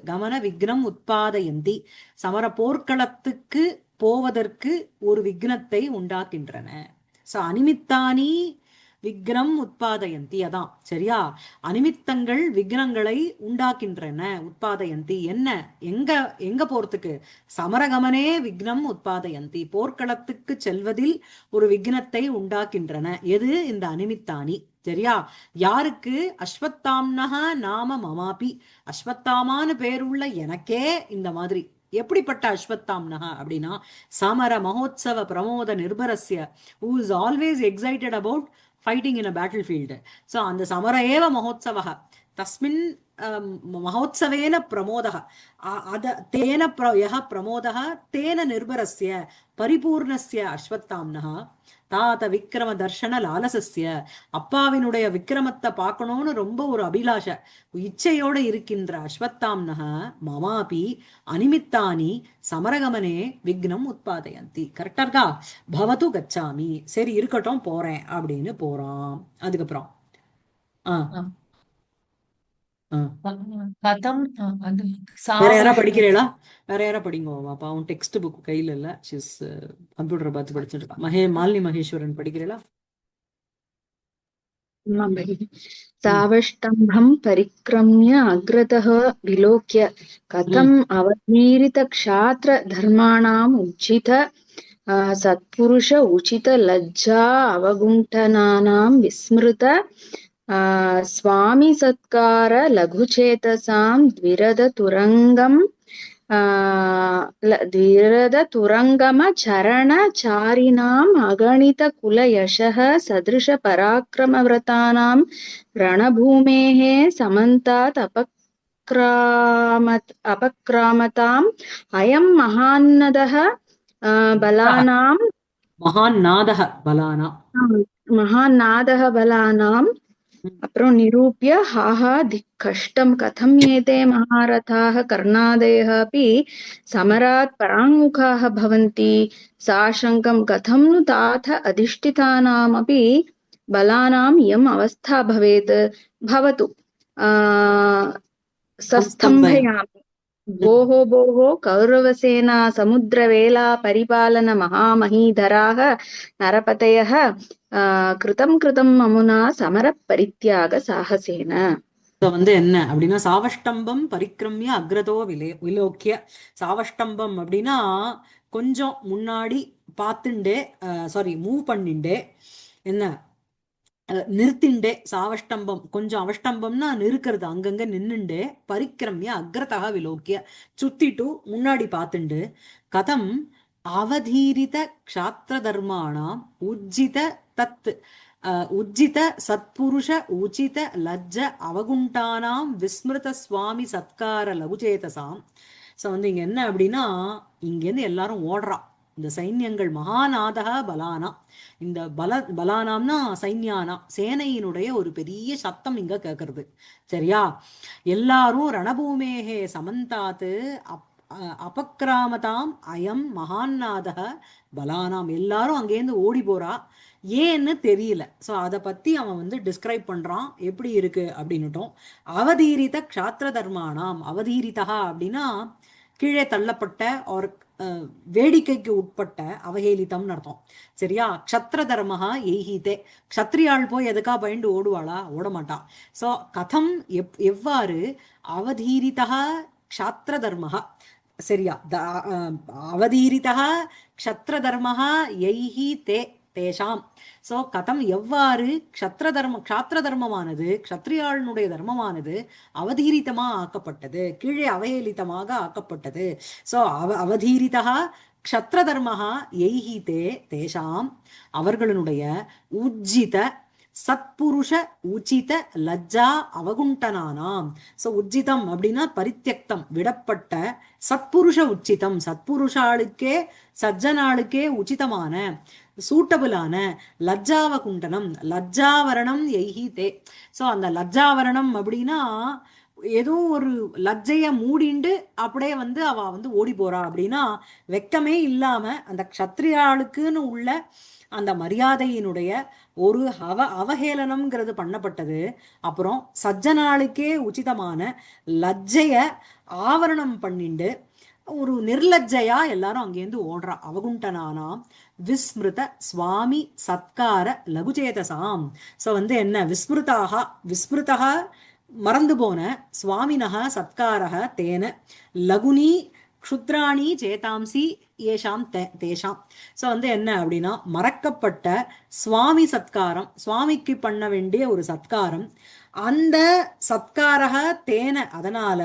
கமன விக்னம் உத்பாதயந்தி, சமர போர்க்களத்துக்கு போவதற்கு ஒரு விக்னத்தை உண்டாக்கின்றன. சோ அனிமித்தானி விக்னம் உத்பாதயந்தி, அதான் சரியா. அனிமித்தங்கள் விக்னங்களை உண்டாக்கின்றன. உத்பாதயந்தி என்ன, எங்க போறதுக்கு, சமரகமனே விக்னம் உத்பாதயந்தி, போர்க்களத்துக்கு செல்வதில் ஒரு விக்னத்தை உண்டாக்கின்றன. எது, இந்த அனிமித்தானி. சரியா. யாருக்கு, அஸ்வத்தாம்னஹ நாம மமாபி, அஸ்வத்தாமான்னு பேருள்ள எனக்கே இந்த மாதிரி. எப்படிப்பட்ட அஸ்வத்தாம்னஹ அப்படின்னா, சமர மகோத்சவ பிரமோத நிர்பரஸ்ய, who is always excited about fighting in a battlefield. So அந்த சமர ஏவ மகோத்சவः தஸ்மின் மகோத்சவேன பிரமோதः, அத தேன யः பிரமோதः தேன நிர்பரஸ்ய பரிபூர்ணஸ்ய அஸ்வத்தாம்னः தாத விக்ரம தர்ஷன லாலசஸ்ய, அப்பாவினுடைய விக்ரமத்தை பார்க்கணும்னு ரொம்ப ஒரு அபிலாஷ இச்சையோட இருக்கின்ற அஸ்வத்தாம்னஹ மமாபி அனிமித்தானி சமரகமனே விக்னம் உத்பாதயந்தி. கரெக்டா இருக்கா. பவது கச்சாமி, சரி இருக்கட்டும் போறேன் அப்படின்னு போறான். அதுக்கப்புறம் வேற யாரா படிக்கிறீங்களா? வேற யாரா படிங்க. அவன் டெக்ஸ்ட் புக் கையில இல்ல, கம்ப்யூட்டரை பார்த்து படிச்சுட்டு இருக்கா. மாலினி மகேஸ்வரன் படிக்கிறீங்களா?
सावष्टम्भं परिक्रम्य अग्रतः विलोक्य कथम् अवतीर्णक्षात्रधर्माणाम् उज्झित सत्पुरुष उचित लज्जा अवगुण्ठनानां विस्मृत स्वामी सत्कार लघुचेतसां द्विरदतुरङ्गमचरणचारिणाम् अगणितकुलयशः सदृशपराक्रमव्रतानां रणभूमेः समन्तात् अपक्रामताम् अयं महान्नादः बलानां महान्नादः बलानाम् அப்புறம் நிரூபிய ஹாஹா கஷ்டம் கதம் ஏதே மகாரதாः கர்ணாதயः अपि समरात् पराङ्मुखाः भवन्ति साशङ्कं कथं नु ताथ अधिष्ठितानामपि बलानाम् इयम् अवस्था भवेत् भवतु सस्तम्भयामि भोः कौरवसेना समुद्रवेला परिपालन महामहीधराः नरपतयः कृतं अमुना समर परित्याग साहसेन
வந்து என்ன அப்படின்னா சாவஷ்டம்பம் பரிக்கிரமிய அக்ரதோ விலோக்கிய. சாவஷ்டம்பம் அப்படின்னா கொஞ்சம் முன்னாடி பார்த்துண்டே மூவ் பண்ணிண்டே என்ன நிறுத்திண்டே. சாவஷ்டம்பம் கொஞ்சம் அவஷ்டம்பம்னா நிறுக்கிறது, அங்கங்க நின்னுண்டே. பரிக்கிரமிய அக்ரதா விலோக்கிய சுத்திட்டு முன்னாடி பார்த்துண்டு. கதம் அவதீரித க்ஷாத்திர தர்மாணாம் உஜ்ஜித தத் உஜ்ஜித சத்புருஷ உச்சித லஜ்ஜ அவகுண்டானாம் விஸ்மிருத சுவாமி சத்கார லகுச்சேதசாம். ஸோ வந்து இங்க என்ன அப்படின்னா, இங்கேருந்து எல்லாரும் ஓடுறா இந்த சைன்யங்கள். மகாநாதக பலானா, இந்த பலானாம்னா சைன்யானா, சேனையினுடைய ஒரு பெரிய சத்தம் இங்க கேட்கறது. சரியா? எல்லாரும் ரணபூமேகே சமந்தாத்து அபக்ராமதாம் அயம் மகாநாதக பலானாம். எல்லாரும் அங்கேருந்து ஓடி போறா, ஏன்னு தெரியல. ஸோ அதை பத்தி அவன் வந்து டிஸ்கிரைப் பண்றான், எப்படி இருக்கு அப்படின்னுட்டோம். அவதீரித க்ஷாத்திர தர்மானாம். அவதீரிதா அப்படின்னா கீழே தள்ளப்பட்ட ஒரு வேடிக்கைக்கு உட்பட்ட, அவஹேலிதம்னு அர்த்தம். சரியா? க்ஷத்ர தர்மஹா எய்ஹீதே. க்ஷத்ரியாள் போய் எதுக்கா பயந்து ஓடுவாளா? ஓட மாட்டா. ஸோ கதம் எவ்வாறு அவதீரிதா க்ஷாத்திர தர்மஹா. சரியா? அவதீரிதா க்ஷத்ர தர்மஹா எய்ஹி தே தேஷாம். சோ கதம் எவ்வாறு க்ஷாத்திர தர்மமானது, க்ஷத்ரியாளனுடைய தர்மமானது அவதீரிதமா ஆக்கப்பட்டது, கீழே அவஹேலிதமாக ஆக்கப்பட்டது. சோ அவதீரிதா க்ஷத்ர தர்மஹா எய்ஹி தே தேஷாம், அவர்களுடைய உஜ்ஜித சத்புருஷ உச்சித லஜ்ஜா அவகுண்டனானாம். சோ உஜ்ஜிதம் அப்படின்னா பரித்தியக்தம் விடப்பட்ட, சத்புருஷ உச்சிதம் சத்புருஷாளுக்கே சஜ்ஜனாளுக்கே உச்சிதமான சூட்டபிளான லஜ்ஜாவகுண்டனம் லஜ்ஜாவரணம் எய்ஹி தே. ஸோ அந்த லஜ்ஜாவரணம் அப்படின்னா ஏதோ ஒரு லஜ்ஜைய மூடிண்டு அப்படியே வந்து அவ வந்து ஓடி போறா. அப்படின்னா வெக்கமே இல்லாம அந்த க்ஷத்ரியாளுக்குன்னு உள்ள அந்த மரியாதையினுடைய ஒரு அவஹேளனம்ங்கிறது பண்ணப்பட்டது. அப்புறம் சஜ்ஜனாளுக்கே உச்சிதமான லஜ்ஜைய ஆவரணம் பண்ணிண்டு ஒரு நிர்லஜ்ஜையா எல்லாரும் அங்கேருந்து ஓடுறா. அவகுண்டனானாம் விஸ்மிருத சுவாமி சத்கார லகுச்சேதசாம். ஸோ வந்து என்ன, விஸ்மிருதா மறந்து போன, சுவாமினக சத்காரக தேன லகுனி க்ஷுத்ராணி சேதாம்சி ஏஷாம் தேஷாம். ஸோ வந்து என்ன அப்படின்னா, மறக்கப்பட்ட சுவாமி சத்காரம், சுவாமிக்கு பண்ண வேண்டிய ஒரு சத்காரம், அந்த சத்காரக தேன அதனால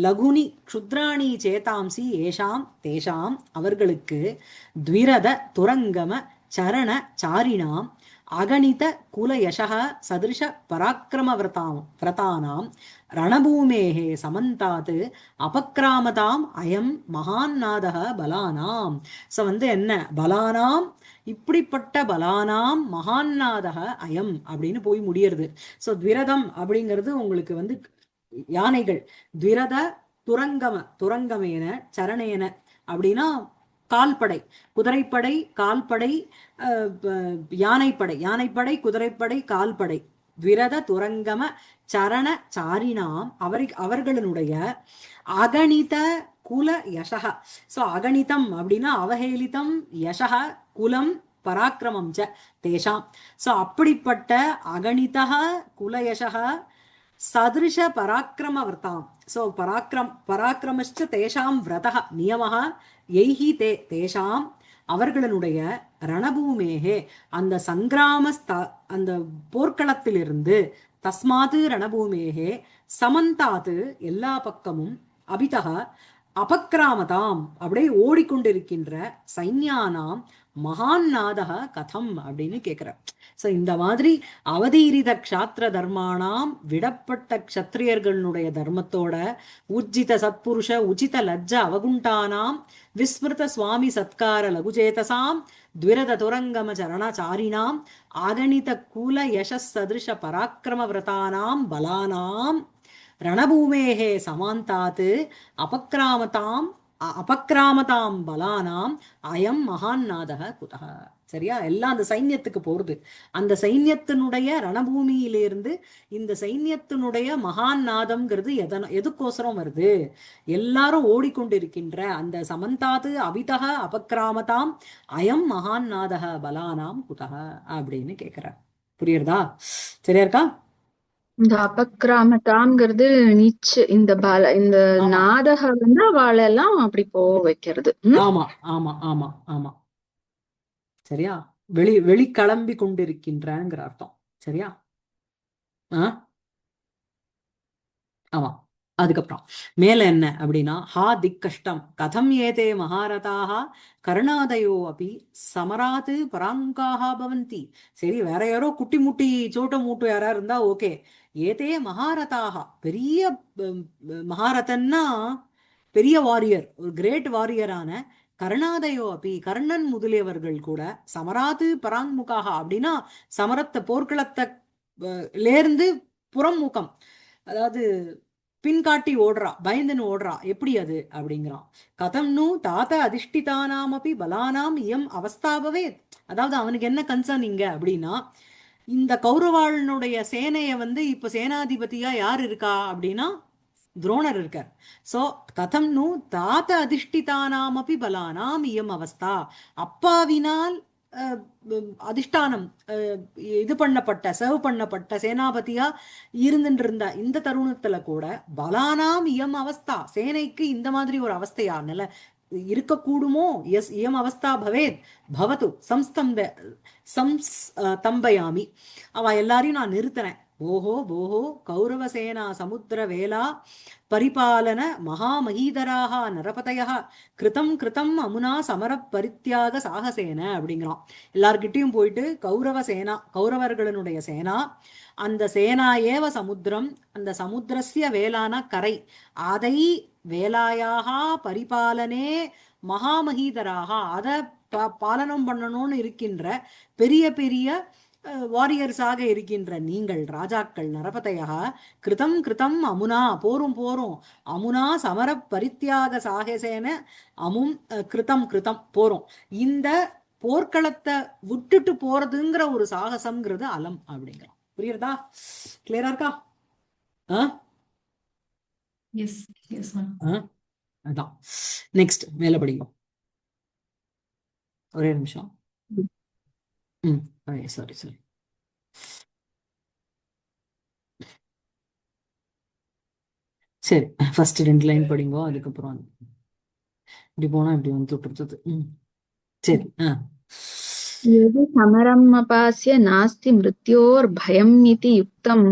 லகுனி க்ஷுத்ராணி சேதாம்சி ஏஷாம் தேஷாம் அவர்களுக்கு த்விரத துரங்கம சரண சாரிணாம் அகணித குலயசக சதிருஷ பராக்கிரமவிரதானாம் ரணபூமேஹே சமந்தாத் அபக்ராமதாம் அயம் மகாநாதக பலானாம். ஸோ வந்து என்ன, பலானாம் இப்படிப்பட்ட பலானாம் மகாநாதக அயம் அப்படின்னு போய் முடியறது. ஸோ த்விரதம் அப்படிங்கிறது உங்களுக்கு வந்து யானைகள், த்விரத துரங்கமேன சரணேன அப்படின்னா கால்படை, குதிரைப்படை, கால்படை, யானைப்படை, குதிரைப்படை, கால்படை. த்விரத துரங்கம சரண சாரிணாம் அவர்களுடைய அகணித குல யசக. ஸோ அகணிதம் அப்படின்னா அவஹேலிதம், யசக குலம், பராக்கிரமம் ச தேஷாம். ஸோ அப்படிப்பட்ட அகணிதா குலயசக சதிருஷ பராக்கிரமவர்த்தாம். ஸோ பராக்கிரமச்ச தேஷாம் விரதः நியமः எய்ஹி தேஷாம் அவர்களுடைய ரணபூமேகே அந்த அந்த போர்க்களத்திலிருந்து, தஸ்மாது ரணபூமேகே சமந்தாது எல்லா பக்கமும், அபிதக அபக்ராமதாம் அப்படியே ஓடிக்கொண்டிருக்கின்ற சைன்யானாம் மகான் நாதக கதம் அப்படின்னு கேட்கிறார். சோ இந்த மாதிரி அவதீரித க்ஷாத்திர தர்மானாம் விடப்பட்ட க்ஷத்ரியர்களுடைய தர்மத்தோட உஜ்ஜித சத்புருஷ உச்சித லஜ்ஜ அவகுண்டானாம் விஸ்மிருத சுவாமி சத்கார லகுஜேதசாம் த்விரத துரங்கம சரணாச்சாரிணாம் ஆகணித கூல யசஸ் சதிருஷ பராக்கிரம விரதானாம் பலானாம் ரணபூமேஹே சமாந்தாத் அபக்ராமதாம் பலானாம் அயம் மகான் நாதக குதக. சரியா? எல்லாம் அந்த சைன்யத்துக்கு போறது. அந்த சைன்யத்தினுடைய ரணபூமியிலிருந்து இந்த சைன்யத்தினுடைய மகான் நாதம்ங்கிறது எதுக்கோசரம் வருது? எல்லாரும் ஓடிக்கொண்டிருக்கின்ற அந்த சமந்தாது அபிதக அபக்ராமதாம் அயம் மகான் நாதக பலானாம் குதக அப்படின்னு கேக்குறார். புரியுறதா? சரியா இருக்கா?
இந்த அபக்ராமதாம்ங்கிறது இந்த நாதக வந்து அவளெல்லாம் அப்படி போக வைக்கிறது.
ஆமா ஆமா ஆமா ஆமா. சரியா? வெளிக்கிளம்பி கொண்டிருக்கின்றங்கிற அர்த்தம். சரியா? ஆமா. அதுக்கப்புறம் மேல என்ன அப்படின்னா, ஹா திக்கஷ்டம் கதம் ஏதே மகாரதாக கர்ணாதயோ அப்படி சமராது பராங்காக பவந்தி. சரி, வேற யாரோ குட்டி முட்டி சோட்ட மூட்டு யாரா இருந்தா ஓகே. ஏதே மகாரதாக பெரிய மகாரதன்னா பெரிய வாரியர், ஒரு கிரேட் வாரியரான கர்ணாதயோ அப்படி கர்ணன் முதலியவர்கள் கூட சமராது பராங்முகாக அப்படின்னா சமரத்தை போர்க்களத்தை லேர்ந்து புறமுகம், அதாவது பின்காட்டி ஓடுறா, பயந்துன்னு ஓடுறா. எப்படி அது அப்படிங்கிறான். கதம்னு தாத்த அதிஷ்டிதானாமப்பி பலானாம் இயம் அவஸ்தாபவே. அதாவது அவனுக்கு என்ன கன்சர்ன் இங்க அப்படின்னா, இந்த கௌரவாளனுடைய சேனைய வந்து இப்ப சேனாதிபதியா யார் இருக்கா அப்படின்னா துரோணர் இருக்கார். சோ கதம்னு தாத்த அதிஷ்டிதானாமப்பி பலானாம் இயம் அவஸ்தா. அப்பாவினால் அதிஷ்டானம் இது பண்ணப்பட்ட சர்வ் பண்ணப்பட்ட சேனாபதியா இருந்துட்டு இருந்த இந்த தருணத்துல கூட பலானாம் இயம் அவஸ்தா, சேனைக்கு இந்த மாதிரி ஒரு அவஸ்தையா நில இருக்கக்கூடுமோ? எஸ், இயம் அவஸ்தா பவேத் பவது தம்பயாமி. அவ எல்லாரையும் நான் நிறுத்தினேன். ஓஹோ போஹோ கௌரவசேனா சமுத்திர வேலா பரிபாலன மகாமகீதராக நரபதயா கிருதம் கிருதம் அமுனா சமர பரித்தியாக சாகசேன அப்படிங்கிறான். எல்லார்கிட்டையும் போயிட்டு கௌரவர்களுடைய சேனா, அந்த சேனா ஏவ சமுத்திரம், அந்த சமுத்திரஸ்ய வேளான கரை, அதை வேலாயாக பரிபாலனே மகாமகீதராக அதை பாலனம் பண்ணணும்னு இருக்கின்ற பெரிய பெரிய வாரியர்ஸாக இருக்கின்ற நீங்கள் ராஜாக்கள் நரபதையா கிருதம் கிருதம் அமுனா போரும் போரும் அமுனா சமர பரித்தியாக சாகசேன அமும் கிருதம் கிருதம் போரும். இந்த போர்க்களத்தை விட்டுட்டு போறதுங்கிற ஒரு சாகசம்ங்கிறது அலம் அப்படிங்கிறோம். புரியுறதா? கிளியரா இருக்கா? அதான். நெக்ஸ்ட் மேல படிங்க. ஒரே நிமிஷம். சாரி. சரி, ஃபர்ஸ்ட் 2 லைன் படிங்கோ, அதுக்கப்புறம் இப்படி போனா இப்படி வந்து தொட்டுறது. சரி.
यदि समरम् अपास्य नास्ति मृत्योर्भयम् इति युक्तम्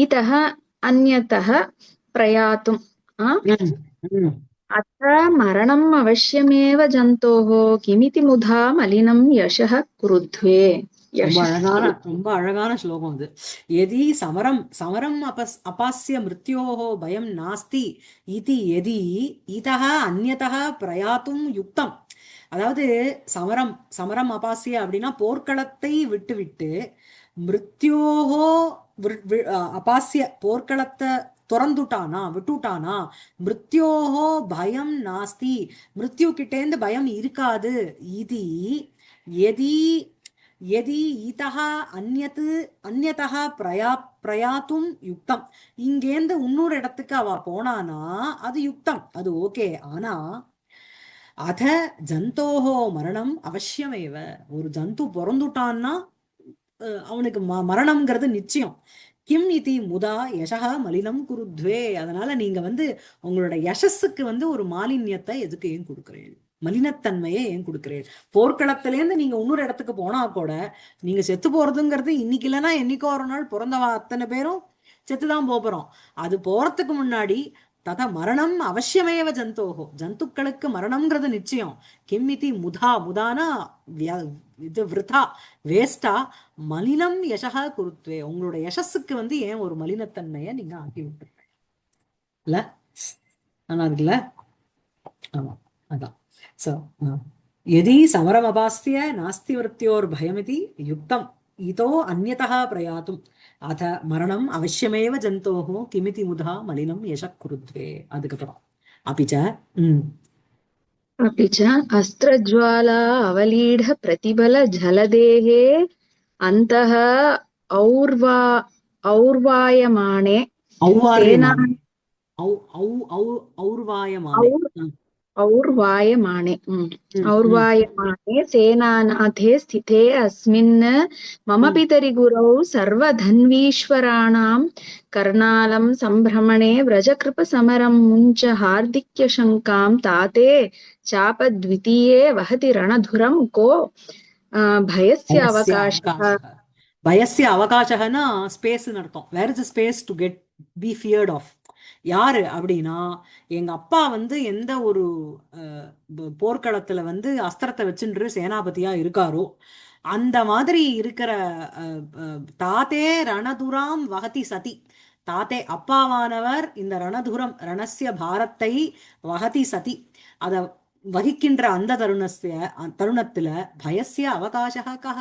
इतः अन्यतः प्रयातुम् अत्र मरणम् अवश्यमेव जन्तोः किमिति मुधा मलिनं यशः कुरुध्वे.
ரொம்ப அழகான ஸ்லோகம் அது. எதி சமரம் அபாஸ்ய மிருத்யோஹோ பயம் நாஸ்தி இதி எதி இதஹ அந்யதஹ பிரயாத்தும் யுக்தம். அதாவது சமரம் அபாசிய அப்படின்னா போர்க்களத்தை விட்டு மிருத்யோஹோ அபாசிய போர்க்களத்தை துறந்துட்டானா விட்டுட்டானா, மிருத்யோஹோ பயம் நாஸ்தி மிருத்யு கிட்டேந்து பயம் இருக்காது. இது எதி ஈதஹா அந்யதஹா பிரயாத்தும் யுக்தம். இங்கேந்து இன்னொரு இடத்துக்கு அவ போனானா அது யுக்தம், அது ஓகே. ஆனா அத ஜந்தோஹோ மரணம் அவசியமேவ. ஒரு ஜந்து பிறந்துட்டான்னா அவனுக்கு மரணம்ங்கிறது நிச்சயம். கிம் இதி முதா யசஹா மலினம் குருத்வே. அதனால நீங்க வந்து உங்களோட யசஸுக்கு வந்து ஒரு மாலின்யத்தை எதுக்கு ஏன் கொடுக்குறேன், மலினத்தன்மையை ஏன் கொடுக்குறேன்? போர்க்களத்திலேருந்து நீங்க இன்னொரு இடத்துக்கு போனா கூட நீங்க செத்து போறதுங்கிறது இன்னைக்கு இல்லைன்னா என்னைக்கோ ஒரு நாள் பிறந்தவா அத்தனை பேரும் செத்துதான் போறோம். அது போறதுக்கு முன்னாடி தத மரணம் அவசியமேவ ஜந்தோஹோ, ஜந்துக்களுக்கு மரணம்ங்கிறது நிச்சயம். கிம்மிதி முதா, முதானா இது விருதா, வேஸ்டா, மலினம் யசகா குருத்வே, உங்களோட யசஸுக்கு வந்து ஏன் ஒரு மலினத்தன்மையை நீங்க ஆக்கி விட்டு இல்ல. நல்லா இருக்குல்ல? ஆமா, அதான். சோ यदि समरमपास्य नास्ति वृत्त्योर्भयमिति युक्तम् इतो अन्यतः प्रयातुम् अथ मरणम् अवश्यमेव जन्तोः किमिति मुधा मलिनं यशः कुरुद्वे. அதுக்கப்புறம் अपि च
अपि च अस्त्रज्वाला अवलीढ प्रतिबल जलदेः अन्तः और्वा और्वायमाणे सेना
औवार्यमाणे और्वायमाणे
और्वायमाणे और्वायमाणे सेनानाथे स्थिते अस्मिन् मम पितरि गुरौ सर्वधन्वीश्वराणां कर्णालं सम्भ्रमणे व्रजकृपसमरं मुञ्च हार्दिक्यशङ्कां ताते चापद्वितीये वहति रणधुरं को भयस्य अवकाशः.
பயஸ்ய அவகாசகனா ஸ்பேஸ்ன்னு அர்த்தம். Where is space to get be feared of. யாரு அப்படின்னா, எங்க அப்பா வந்து எந்த ஒரு போர்க்களத்துல வந்து அஸ்திரத்தை வச்சுன்று சேனாபதியா இருக்காரோ அந்த மாதிரி இருக்கிற தாத்தே ரணதுராம் வகதி சதி, தாத்தே அப்பாவானவர் இந்த ரணதுரம் ரணஸ்ய பாரத்தை வகதி சதி அத வகிக்கின்ற அந்த தருணத்துல பயஸ்ய அவகாசக கஹ,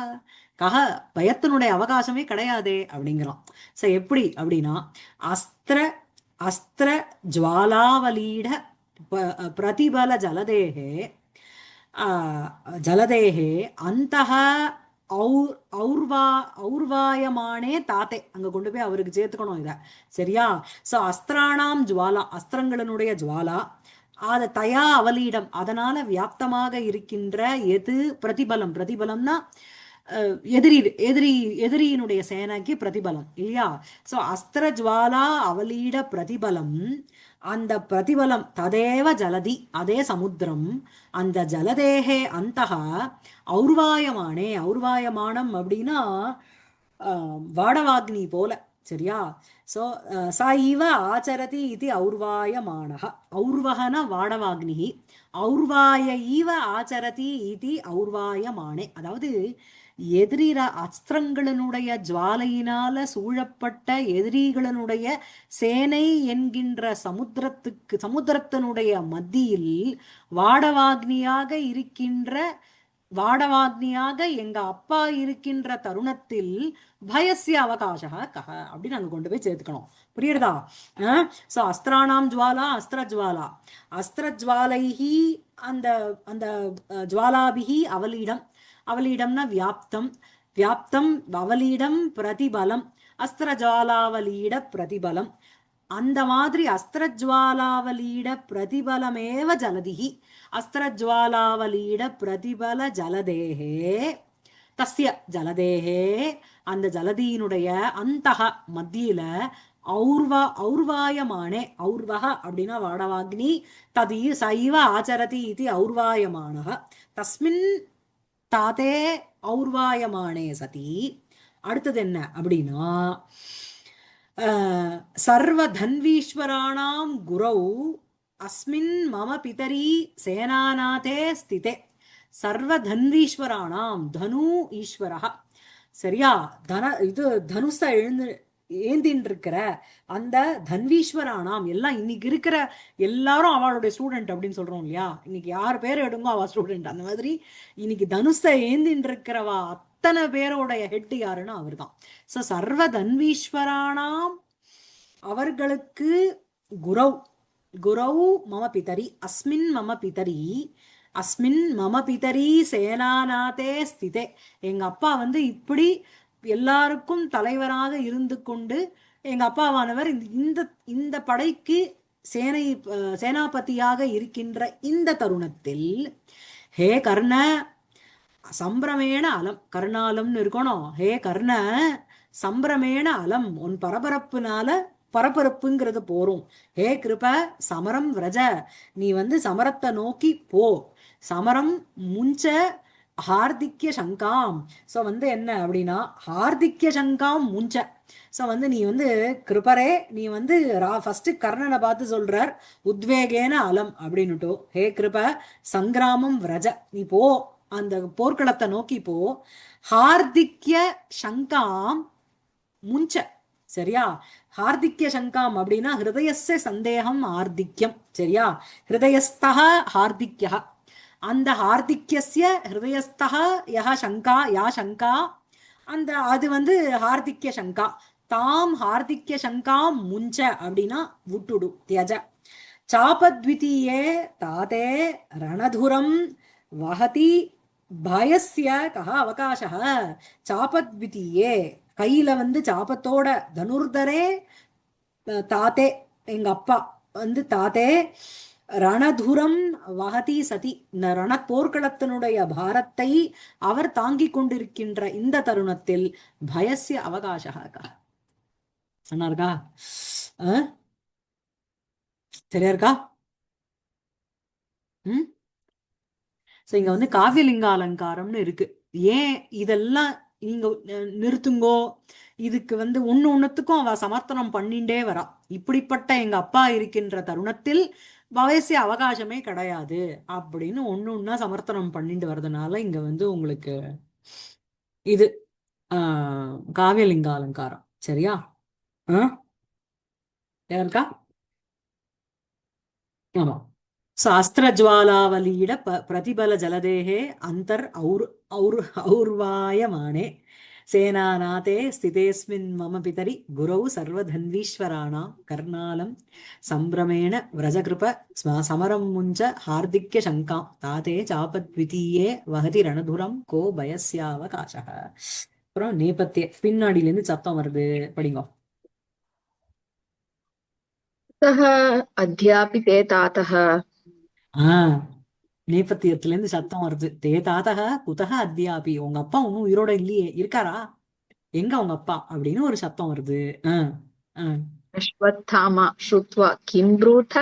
கஹ பயத்தினுடைய அவகாசமே கிடையாதே அப்படிங்கிறான். சோ எப்படி அப்படின்னா, அஸ்திர அஸ்திர ஜுவாலாவலீட பிரதிபல ஜலதேகே ஜலதேகே அந்தஹ ஔர்வாயமானே தாத்தே, அங்க கொண்டு போய் அவருக்கு சேர்த்துக்கணும் இத, சரியா? சோ அஸ்திராணாம் ஜுவாலா, அஸ்திரங்களினுடைய ஜுவாலா, அத தயா அவலீடம், அதனால வியாப்தமாக இருக்கின்ற எது பிரதிபலம், பிரதிபலம்னா எதிரியினுடைய சேனைக்கு பிரதிபலம் இல்லையா? சோ அஸ்திர ஜுவாலா அவலீட பிரதிபலம், அந்த பிரதிபலம் ததேவ ஜலதி, அதே சமுத்திரம், அந்த ஜலதேகே அந்தஹ ஔர்வாயமானே, ஔர்வாயமானம் அப்படின்னா வாடவாக்னி போல, சரியா? சோ சா இவ ஆச்சரதி இது ஔர்வாயமானஹ, ஔர்வஹன வாடவாக்னி, ஔர்வாய ஈவ ஆச்சரதி இது ஔர்வாயமானே, அதாவது எதிரிர அஸ்திரங்களினுடைய ஜுவாலையினால சூழப்பட்ட எதிரிகளினுடைய சேனை என்கின்ற சமுத்திரத்தினுடைய மத்தியில் வாடவாக்னியாக இருக்கின்ற, வாடவாக்னியாக எங்க அப்பா இருக்கின்ற தருணத்தில் பயஸ்ய அவகாசக கஹ அப்படின்னு அங்க கொண்டு போய் சேர்த்துக்கணும். புரியுறதா? சோ அஸ்திராணாம் ஜுவாலா அஸ்திர ஜுவாலா, அஸ்திர ஜுவாலைஹி அந்த அந்த ஜுவாலாபிஹி அவலீடம், அவலீடம்னா வியாப்தம், வியாப்தம் அவலீடம் பிரதிபலம், அஸ்திரஜுவாலாவலீட பிரதிபலம், அந்த மாதிரி அஸ்திரஜுவாலாவலீட பிரதிபலமேவ ஜலதிஹி, அஸ்திரஜுவாலாவலீட பிரதிபல ஜலதேகே தஸ்ய ஜலதேகே, அந்த ஜலதியினுடைய அந்தஹ மத்தியில ஔர்வாயமானே, ஔர்வஹ அப்படின்னா வாடவாக்னி, ததி சைவ ஆச்சரதி இது ஔர்வாயமானஹ தஸ்மின் தாத்தே ஔர்வாயமானே சதி. அடுத்தது என்ன அப்படின்னா, சர்வதன்வீஸ்வராணாம் குரௌ அஸ்மின் மம பிதரி சேனாநாதே ஸ்திதே, சர்வதன்வீஸ்வராணாம் தனு ஈஸ்வரஹ, சரியா? இது தனுச ஏந்தின்னு இருக்கிற அந்த தன்வீஸ்வரானாம், எல்லாம் இன்னைக்கு இருக்கிற எல்லாரும் அவளுடைய ஸ்டூடெண்ட் அப்படின்னு சொல்றோம் இல்லையா? இன்னைக்கு யார் பேர் எடுங்கோ அவ ஸ்டூடெண்ட், அந்த மாதிரி இன்னைக்கு தனுச ஏந்தின்னு இருக்கிறவா அத்தனை பேரோடைய ஹெட் யாருன்னா அவர் தான். சோ சர்வ தன்வீஸ்வரானாம், அவர்களுக்கு குரவ், குரவு மம பிதரி, அஸ்மின் மம பிதரி, அஸ்மின் மம பிதரி சேனாநாதே ஸ்திதே, எங்க அப்பா வந்து இப்படி எல்லாருக்கும் தலைவராக இருந்து கொண்டு எங்க அப்பாவானவர் இந்த இந்த படைக்கு சேனாபதியாக இருக்கின்ற இந்த தருணத்தில், ஹே கர்ண சம்பிரமேண அலம், கர்ணாலம்னு இருக்கணும், ஹே கர்ண சம்பிரமேண அலம், உன் பரபரப்புனால, பரபரப்புங்கிறது போறோம், ஹே கிருப சமரம் விரஜ, நீ வந்து சமரத்தை நோக்கி போ, சமரம் முஞ்ச ஹார்திக்ய சங்காம். சோ வந்து என்ன அப்படின்னா, ஹார்திக்ய சங்காம் முஞ்ச, ஸோ வந்து நீ வந்து கிருபரே நீ வந்து ஃபர்ஸ்ட் கர்ணனை பார்த்து சொல்றார் உத்வேகேன அலம் அப்படின்னுட்டோ, ஹே கிருப சங்கிராமம் விரஜ, நீ போ அந்த போர்க்களத்தை நோக்கி போ, ஹார்திக்ய சங்காம் முஞ்ச. சரியா? ஹார்திக்ய சங்காம் அப்படின்னா ஹிருதயஸ்ய சந்தேகம் ஆர்திக்யம். சரியா? ஹிருதயஸ்தா ஹார்திக்யா, அந்த ஹார்திக்யஸ்ய ஹிருதயஸ்தா யா சங்கா அந்த அது வந்து ஹார்திக்ய சங்கா, தாம் ஹார்திக்ய சங்காம் முஞ்ச அப்படின்னா விட்டுடு, தியஜ. சாபத்விதீயே தாதே ரணதுரம் வஹதி பயஸ்ய கஹ அவகாசः. சாபத்விதீயே கையில வந்து சாபத்தோட தனுர்தரே தாத்தே எங்க அப்பா வந்து தாத்தே ரணதுரம் வஹதி சதி, இந்த ரண போர்க்களத்தினுடைய பாரத்தை அவர் தாங்கிக் கொண்டிருக்கின்ற இந்த தருணத்தில் பயஸ்ய அவகாசः கஹ. சொன்னா இருக்கா? சரியா இருக்கா? ம். ஸோ இங்க வந்து காவியலிங்க அலங்காரம்னு இருக்கு. ஏன் இதெல்லாம் நீங்க நிறுத்துங்கோ, இதுக்கு வந்து ஒண்ணுத்துக்கும் அவ சமர்த்தனம் பண்ணிண்டே வரா. இப்படிப்பட்ட எங்க அப்பா இருக்கின்ற தருணத்தில் வயசிய அவகாசமே கிடையாது அப்படின்னு ஒண்ணா சமர்த்தனம் பண்ணிட்டு வர்றதுனால இங்க வந்து உங்களுக்கு இது காவியலிங்க அலங்காரம். சரியா? யாருக்கா? ஆமா. ஸோ அஸ்திரஜ்வாலாவலியிட பிரதிபல ஜலதேகே அந்தர் ஔர்வாயமானே சேனாநாதே ஸ்திதேஸ்மின் மம பிதரி குரௌ சர்வதன்வீஸ்வராணாம் கர்ணாலம் சம்பிரமேண விரஜகிருப சமரம் முஞ்ச ஹார்திக்ய சங்காம் தாதே சாபத்விதீயே வஹதி ரணதுரம் கோ பயஸ்யாவகாசः. அப்புறம் நேபத்திய பின்னாடியிலேருந்து சத்தம் வருது, படிங்க.
அத்யாபி தே தாத்தः.
நேபத்தியத்துல இருந்து சத்தம் வருது. தே தாத்தக குதக அத்தியாபி, உங்க அப்பா ஒன்னும் உயிரோட இல்லையே, இருக்காரா, எங்க உங்க அப்பா அப்படின்னு ஒரு சத்தம் வருது.
அஸ்வத்தாமா ஸ்ருத்வா கிம் ப்ரூத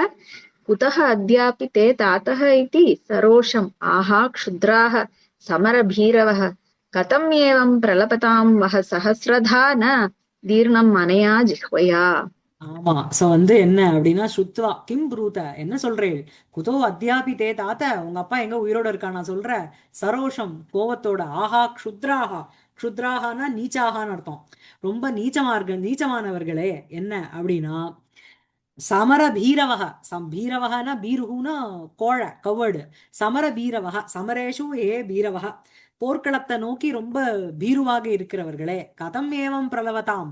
குதக அத்யாபி தே தாத்தः இதி சரோஷம் ஆஹா க்ஷுத்ராः சமரபீரவः கதம் ஏவம் பிரலபதாம் வஹ சஹஸ்ரதா ந தீர்ணம் அனயா ஜிஹ்வயா.
ஆமா. சோ வந்து என்ன அப்படின்னா சுத்வா கிம் ப்ரூத, என்ன சொல்றேன், குதோ அத்தியாபி தே தாத்த, உங்க அப்பா எங்க உயிரோட இருக்கா நான் சொல்ற, சரோஷம் கோவத்தோட, ஆஹா க்ஷுத்ராஹா, க்ஷுத்ராஹானா நீச்சாகான்னு அர்த்தம், ரொம்ப நீச்சமானவர்களே என்ன அப்படின்னா, சமர பீரவக, பீரவகனா பீருகுனா கோழ கவர்டு, சமர பீரவக சமரேஷு ஏ பீரவக, போர்க்களத்தை நோக்கி ரொம்ப பீருவாக இருக்கிறவர்களே, கதம் ஏவம் பிரலவதாம்,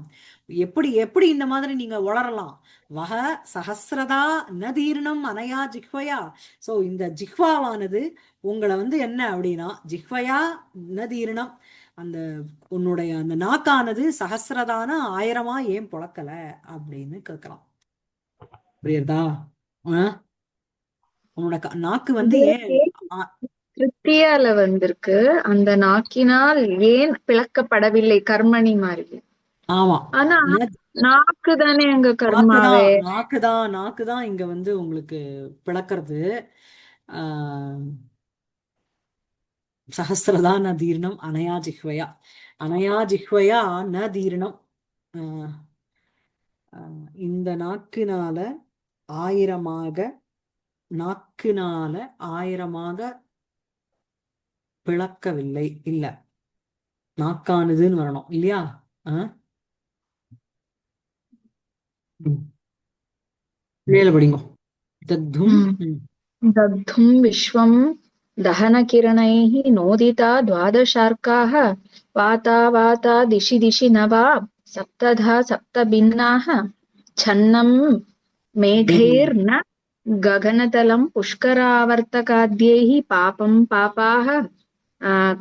எப்படி எப்படி இந்த மாதிரி நீங்க வளரலாம், வக சஹஸ்ரதா நதீர்ணம் அனயா ஜிஹ்வயா. சோ இந்த ஜிஹ்வாவானது உங்களை வந்து என்ன அப்படின்னா, ஜிஹ்வயா நதீர்ணம், அந்த உன்னுடைய அந்த நாக்கானது சஹஸ்ரதான 1000 ஏன் பொழக்கல அப்படின்னு கேட்கலாம். புரியுதா? உன்னோட நாக்கு வந்து ஏன்
திருப்தியால வந்திருக்கு, அந்த நாக்கினால் ஏன் பிளக்கப்படவில்லை கர்மணி மாதிரி.
ஆமா,
ஆனா நாக்கு தானே அங்க கர்மாவே.
நாக்குதான் இங்க வந்து உங்களுக்கு பிளக்கிறது. சஹஸ்ரதா ந தீர்ணம் அனயா ஜிஹ்வயா, அனயா ஜிஹ்வயா ந தீர்ணம், இந்த நாக்குனால 1000 பிளக்கவில்லை, இல்ல நாக்கானதுன்னு வரணும் இல்லையா? படிங்க.
தத்தும் விஸ்வம் दहनकिरणैः नोदिता द्वादशार्काः वाता वाता दिशि दिशि नवा सप्तधा सप्तभिन्नाः छन्नं मेघैर्न गगनतलं पुष्करावर्तकाद्यैः पापं पापाः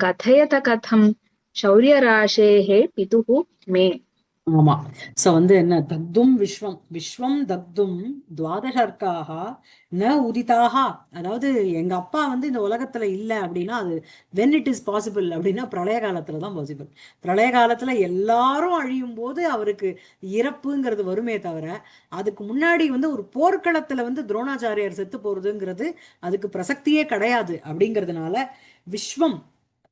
कथयत कथं शौर्यराशेः पितुः मे.
ஆமா. சோ வந்து என்ன, தக்தும் விஸ்வம் தக்தும் துவாதசர்க்காக ந உதிதாக, அதாவது எங்க அப்பா வந்து இந்த உலகத்துல இல்ல அப்படின்னா அது when it is possible அப்படின்னா பிரளய காலத்துலதான் பாசிபிள். பிரளய காலத்துல எல்லாரும் அழியும் போது அவருக்கு இறப்புங்கிறது வருமே தவிர, அதுக்கு முன்னாடி வந்து ஒரு போர்க்களத்துல வந்து துரோணாச்சாரியார் செத்து போறதுங்கிறது அதுக்கு பிரசக்தியே கிடையாது. அப்படிங்கிறதுனால விஸ்வம்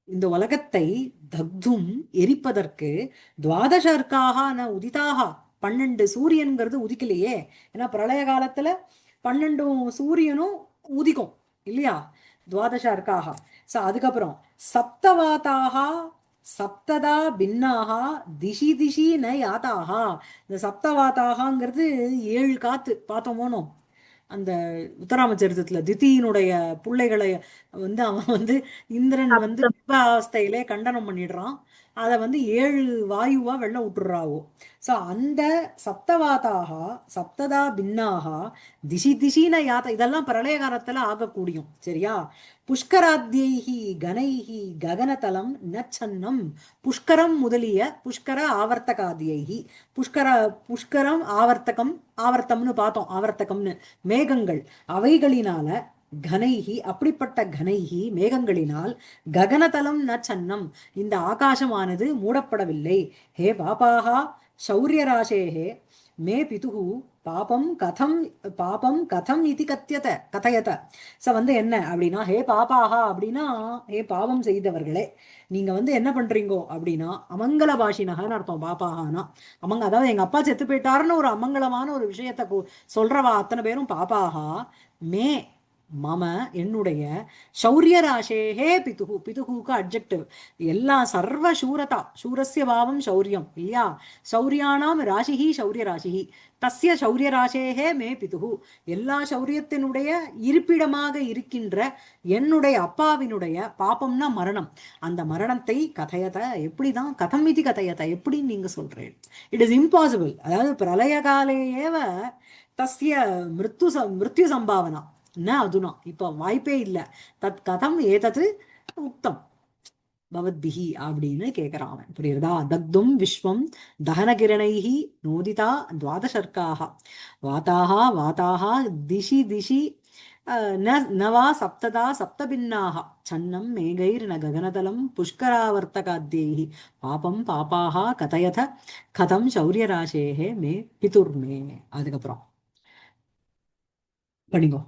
இந்த உலகத்தை தக்தும் எரிப்பதற்கு துவாதசர்க்காக ந உதிதாக 12 சூரியன்கிறது உதிக்கலையே. ஏன்னா பிரளய காலத்துல 12 சூரியனும் உதிக்கும் இல்லையா? துவாதசர்க்காக. சோ அதுக்கப்புறம் சப்தவாதாக சப்ததா பின்னாக திசி திசி ந யாதாக. இந்த சப்தவாதாகங்கிறது 7 காத்து பார்த்தோமோனோ அந்த உத்தராமச்சரித்தத்துல திதியினுடைய பிள்ளைகளை வந்து அவன் வந்து இந்திரன் வந்து
சப்தம்.
கர்ப்பாவஸ்தையிலே கண்டனம் பண்ணிடுறான். அதை வந்து 7 வாயுவா வெள்ளம் விட்டுறாவோ. சோ அந்த சப்தவாதாக சப்ததா பின்னாக திசி திசின யாத்த இதெல்லாம் பிரளய காலத்துல ஆகக்கூடியும் சரியா? புஷ்கராத்யைஹி கணைஹி ககனதலம் நச்சன்னம். புஷ்கரம் முதலிய புஷ்கர ஆவர்த்தகாத்யைஹி புஷ்கரம் ஆவர்த்தகம் ஆவர்த்தம்னு பார்த்தோம். ஆவர்த்தகம்னு மேகங்கள் அவைகளினால கனைஹி அப்படிப்பட்ட கனைஹி மேகங்களினால் ககனதலம் ந சன்னம் இந்த ஆகாசமானது மூடப்படவில்லை. ஹே பாபாகா சௌரியராசேஹே மே பிதுகு பாபம் கதம் இது கதயத. ச வந்து என்ன அப்படின்னா ஹே பாபாகா அப்படின்னா ஹே பாவம் செய்தவர்களே நீங்க வந்து என்ன பண்றீங்கோ அப்படின்னா அமங்கல பாஷினகன்னு அர்த்தம். பாபாகானா அதாவது எங்க அப்பா செத்து போயிட்டாருன்னு ஒரு அமங்கலமான ஒரு விஷயத்த சொல்றவா அத்தனை பேரும் பாபாகா மே மம என்னுடைய சௌரியராசேஹே பிதுகு. பிதுகுக்கு அட்ஜெக்டிவ். எல்லா சர்வ சூரதா சூரஸ்ய பாவம் சௌரியம் இல்லையா? சௌரியானாம் ராசிஹி சௌரிய ராசிஹி தஸ்ய சௌரியராசேஹே மே பிதுகு. எல்லா சௌரியத்தினுடைய இருப்பிடமாக இருக்கின்ற என்னுடைய அப்பாவினுடைய பாப்பம்னா மரணம். அந்த மரணத்தை கதையத எப்படிதான் கதம் இது கதையத எப்படின்னு நீங்க சொல்றேன். It is impossible. அதாவது பிரளய காலேயேவ தஸ்ய மிருத்யு சம்பாவனா ந அதுனா இப்ப வாய்ப்பே இல்லை. தத் கதம் ஏதது உக்தம் பவத்பிஹி அப்படின்னு கேட்கிறான் அவன். புரியுறதா? தக்தும் விஸ்வம் தகனகிரணைஹி நோதிதா துவாதசர்க்காக வாதாக வாதாக திசி திசி நவா சப்ததா சப்தபின்னாக சன்னம் மேகைர் ந ககனதலம் புஷ்கராவர்த்தகாத்யைஹி பாபம் பாபாக கதயத கதம் சௌரியராசேஹே மே பிதுர்மே. அதுக்கப்புறம் படிங்கோ.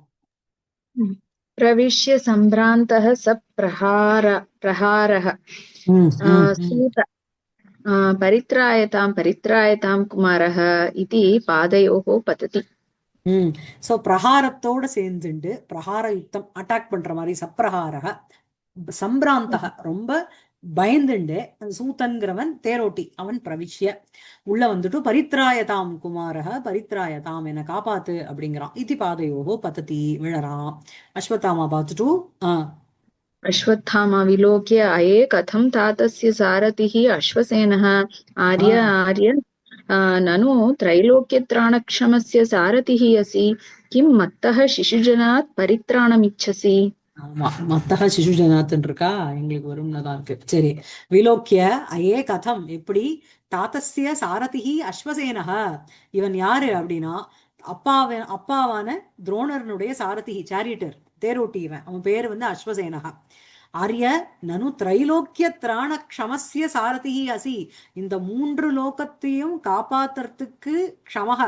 प्रविश्य सम्भ्रान्तः स प्रहारः सूत परित्रायतां कुमारः इति पादयोः पतति.
சோ பிரகாரத்தோட சேர்ந்துண்டு பிரகார யுத்தம் அட்டாக் பண்ற மாதிரி சப்பிரகாரக சம்பிராந்தக ரொம்ப பயந்துண்டு சூத்தன்கிறவன் தேரோட்டி அவன் பிரவிஷ்ய உள்ள வந்துட்டு பரித்ராயதாம் குமாரக பரித்ராயதாம் என காப்பாத்து அப்படிங்கிறான். இதி பாதையோகோ பத்ததி விழறான். அஸ்வத்தாமா பார்த்துட்டு
अश्वत्थामा विलोक्य अये कथं तातस्य सारथिः अश्वसेनः आर्य ननु त्रैलोक्यत्राणक्षमस्य सारथिः असि किं मत्तः शिशुजनात् परित्राणमिच्छसि.
ஆமா மத்தக சிசுஜனாத்துன்னு இருக்கா எங்களுக்கு வரும்னதான் இருக்கு. சரி விலோக்கிய அயே கதம் எப்படி தாத்தஸ்ய சாரதிஹி அஸ்வசேனக இவன் யாரு அப்படின்னா அப்பாவான துரோணர்னுடைய சாரதிஹி சாரியட்டர் தேரோட்டி இவன். அவன் பேரு வந்து அஸ்வசேனக. ஆரிய நனு திரைலோக்கிய திராண க்ஷமஸ்ய சாரதிஹி அசி இந்த 3 லோகத்தையும் காப்பாத்துறதுக்கு க்ஷமக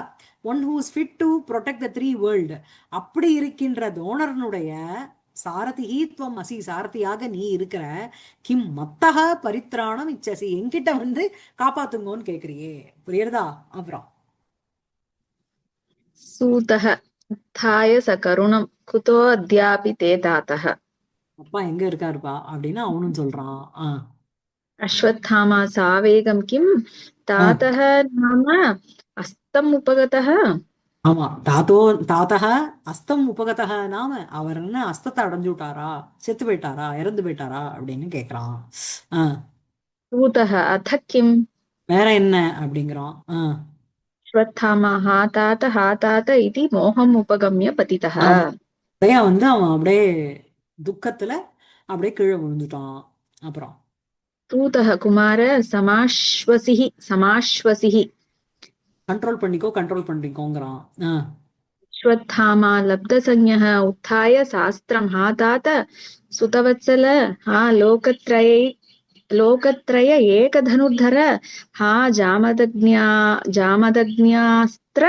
one who is fit to protect the 3 world அப்படி இருக்கின்ற துரோணர்னுடைய சாரதிஹி துவம் அசி சாரதியாக நீ இருக்கிற கிம் மத்தக பரித்ராணம் இச்சசி என்கிட்ட வந்து காப்பாத்துங்கோன்னு கேக்குறியே. புரியுறதா? அப்புறம்
सूतः उत्थाय सकरुणं कुतो अद्यापि ते तातः.
அப்பா எங்க இருக்காருப்பா அப்படின்னு அவனும் சொல்றான்.
अश्वत्थामा सावेगं किं तातः नाम अस्तम् उपगतः.
ஆமா தாத்தக அஸ்தம் உபகதக நாம அவர் என்ன அஸ்தத்தை அடைஞ்சு விட்டாரா செத்து போயிட்டாரா இறந்து போயிட்டாரா அப்படின்னு கேக்குறான்.
सूतः अथ किं
வேற என்ன அப்படிங்கிறான்.
अश्वत्थामा हा तात इति मोहम् उपगम्य पतितः.
வந்து அவன் அப்படியே துக்கத்துல அப்படியே கீழே விழுந்துட்டான். அப்புறம்
सूतः कुमार समाश्वसिः
கண்ட்ரோல் பண்ணிக்கோங்கிறான்.
अश्वत्थामा लब्धसंज्ञः उत्थाय शास्त्रं हा तात सुतवत्सल हा लोकत्रय एकदनुर्धर हा जामदग्न्यास्त्र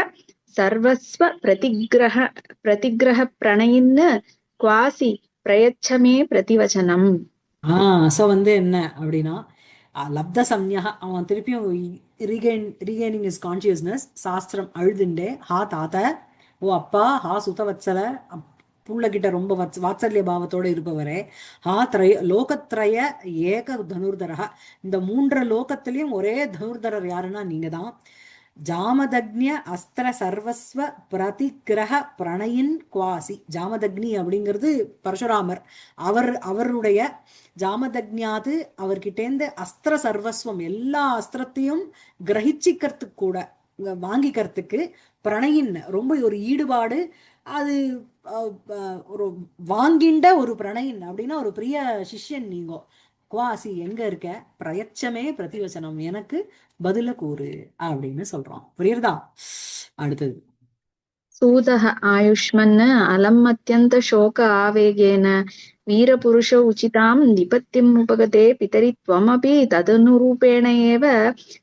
सर्वस्व प्रतिग्रह प्रणयिन् क्वासि प्रयच्छ मे प्रतिवचनम्.
சோ வந்து என்ன அப்படின்னா லப்த சம்யா அவன் திருப்பியும் ரீகெய்னிங் இஸ் கான்சியஸ்னஸ் சாஸ்திரம் அழுதுண்டே ஹா தாத்த ஓ அப்பா ஹா சுதவத்சல புள்ள கிட்ட ரொம்ப வாத்சல்ய பாவத்தோட இருப்பவரே ஹா லோகத்ரய ஏக தனுர்தரக இந்த மூன்று லோகத்திலையும் ஒரே தனுர்தரர் யாருன்னா நீங்க தான் ஜாமதக்னிய அஸ்திர சர்வஸ்வ பிரதிகிரக பிரணயின் குவாசி ஜாமதக்னி அப்படிங்கிறது பரசுராமர் அவருடைய ஜாமதக்ஞாது அவர்கிட்டேந்து அஸ்திர சர்வஸ்வம் எல்லா அஸ்திரத்தையும் கிரகிச்சிக்கிறதுக்கு கூட வாங்கிக்கிறதுக்கு பிரணயின் ரொம்ப ஒரு ஈடுபாடு அது ஒரு வாங்கிண்ட ஒரு பிரணயின் அப்படின்னா ஒரு பிரிய சிஷ்யன் நீங்க குவாசி எங்க இருக்க பிரயச்சமே பிரதிவசனம் எனக்கு பதில கூறு அப்படின்னு சொல்றான் புரியுறதா அடுத்தது
सूतः आयुष्मन् अलम् अत्यन्त शोक आवेगेन वीरपुरुष उचितां निपत्तिम् उपगते पितरि त्वमपि तदनुरूपेण एव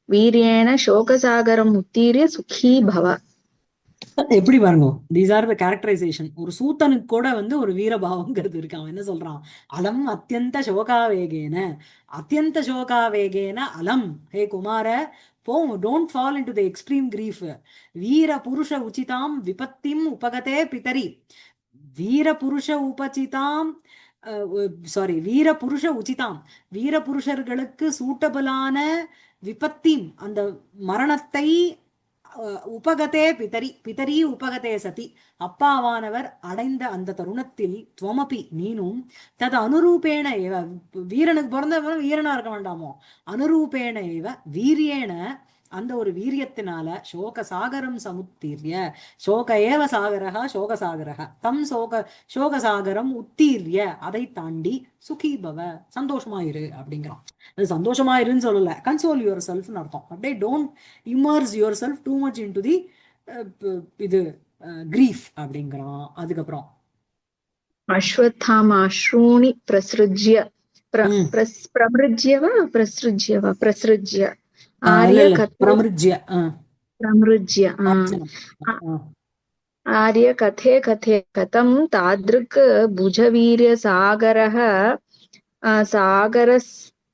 वीर्येण शोकसागरम् उत्तीर्य सुखी भव
எப்படி பாருங்க தீஸ் ஆர் த கேரக்டரைசேஷன் ஒரு சூத்தனுக்கு கூட வந்து ஒரு வீரபாவங்கிறது இருக்கு அவன் என்ன சொல்றான் அலம் அத்தியந்த சோகாவேகேன அலம் ஹே குமார போ don't fall in to the extreme grief வீர புருஷ உச்சிதாம் விபத்திம் உபகதே பிதரி வீர புருஷ உபசிதாம் வீர புருஷ உச்சிதாம் வீர புருஷர்களுக்கு சூட்டபிளான விபத்தி அந்த மரணத்தை உபகதே பிதரி உபகதே சதி அப்பாவானவர் அடைந்த அந்த தருணத்தில் துவமபி நீனும் தது அனுரூபேண ஏவ வீரனுக்கு பிறந்தவன் வீரனா இருக்க வேண்டாமோ அனுரூபேண ஏவ வீரியேன அந்த ஒரு வீரியத்தினால சோக சாகரம் சமுத்தீர்ய சோக ஏவ சாகரக சோகசாகரக தம் சோகசாகரம் உத்தீர்ய அதை தாண்டி சுகீபவ சந்தோஷமாயிரு அப்படிங்கிறான் அது சந்தோஷமாயிருன்னு சொல்லல கன்சோல் யுவர் செல்ஃப்னு அர்த்தம் அப்படியே don't immerse your self too much in to the இது கிரீஃப் அப்படிங்கிறான் அதுக்கப்புறம்
अश्वत्थामाश्रूणि प्रसृज्य प्रसृज्य आर्य कथे कथं तादृक् भुजवीर्यसागरः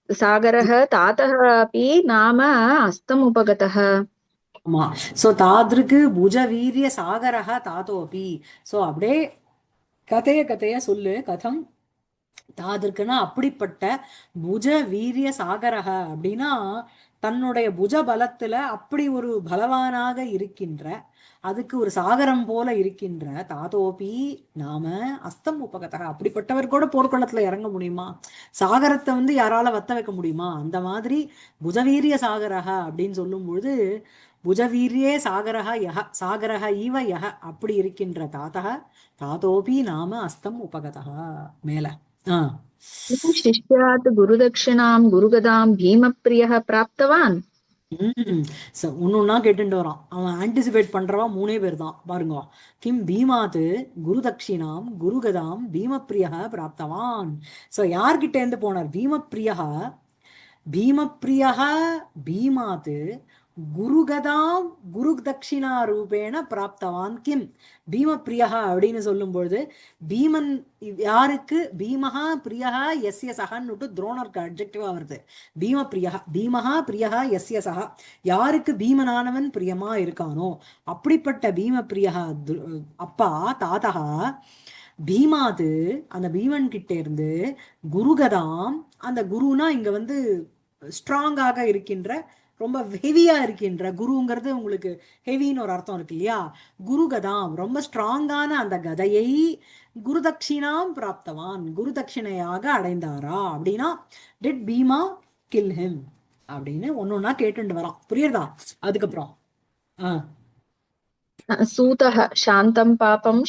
सागरः तातः अपि नाम हस्तमुपगतः
சோ தாத்ருக்கு புஜவீரிய சாகரஹ தாத்தோபி சோ அப்படியே கதைய சொல்லு கதம் தாதிருக்குன்னா அப்படிப்பட்ட புஜ வீரிய சாகரக அப்படின்னா தன்னுடைய புஜ பலத்துல அப்படி ஒரு பலவானாக இருக்கின்ற அதுக்கு ஒரு சாகரம் போல இருக்கின்ற தாத்தோபி நாம அஸ்தம் உபகதக அப்படிப்பட்டவர் கூட போர்க்களத்துல இறங்க முடியுமா சாகரத்தை வந்து யாரால வத்த வைக்க முடியுமா அந்த மாதிரி புஜவீரிய சாகரக அப்படின்னு சொல்லும் பொழுது புஜவீரியே சாகரக ஈவ யக அப்படி இருக்கின்ற தாத்தோபி நாம அஸ்தம் உபகதக மேல
शिष्यात् गुरुदक्षिणां गुरुगदां भीमप्रियः प्राप्तवान्
ஒன்னொன்னா கேட்டுட்டு வரான் அவன் ஆன்டிசிபேட் பண்றவா 3 பேர் தான் பாருங்க கிம் பீமாத்து குரு தட்சிணாம் குருகதாம் பீமப்பிரியா பிராப்தவான் சோ யார்கிட்ட இருந்து போனார் பீமப்பிரியா பீமாத்து குருகதாம் குரு தட்சிணா ரூபேண பிராப்தவான் கிம் பீமப்பிரியா அப்படின்னு சொல்லும் பொழுது பீமன் யாருக்கு பீமஹா பிரியஹா எஸ்ய சகன்னுட்டு துரோணருக்கு அட்ஜெக்டிவா வருது பீமஹா பிரியஹா எஸ்ய சகா யாருக்கு பீமனானவன் பிரியமா இருக்கானோ அப்படிப்பட்ட பீமப்பிரியா அப்பா தாத்தகா பீமாது அந்த பீமன் கிட்ட இருந்து குருகதாம் அந்த குருனா இங்க வந்து ஸ்ட்ராங்காக இருக்கின்ற ரொம்ப ஹெவியா இருக்கின்ற குருங்கிறது உங்களுக்கு ஹெவின்னு ஒரு அர்த்தம் இருக்கு இல்லையா குருகதாம் ரொம்ப ஸ்ட்ராங்கான அந்த கதையை குரு தட்சிணாம் பிராப்தவான் குரு தட்சிணையாக அடைந்தாரா அப்படின்னா டிட் பீமா கில் ஹிம் அப்படின்னு ஒன்னொன்னா கேட்டுட்டு வரான் புரியுறதா அதுக்கப்புறம்
சூதஹ சாந்தம் பாபம்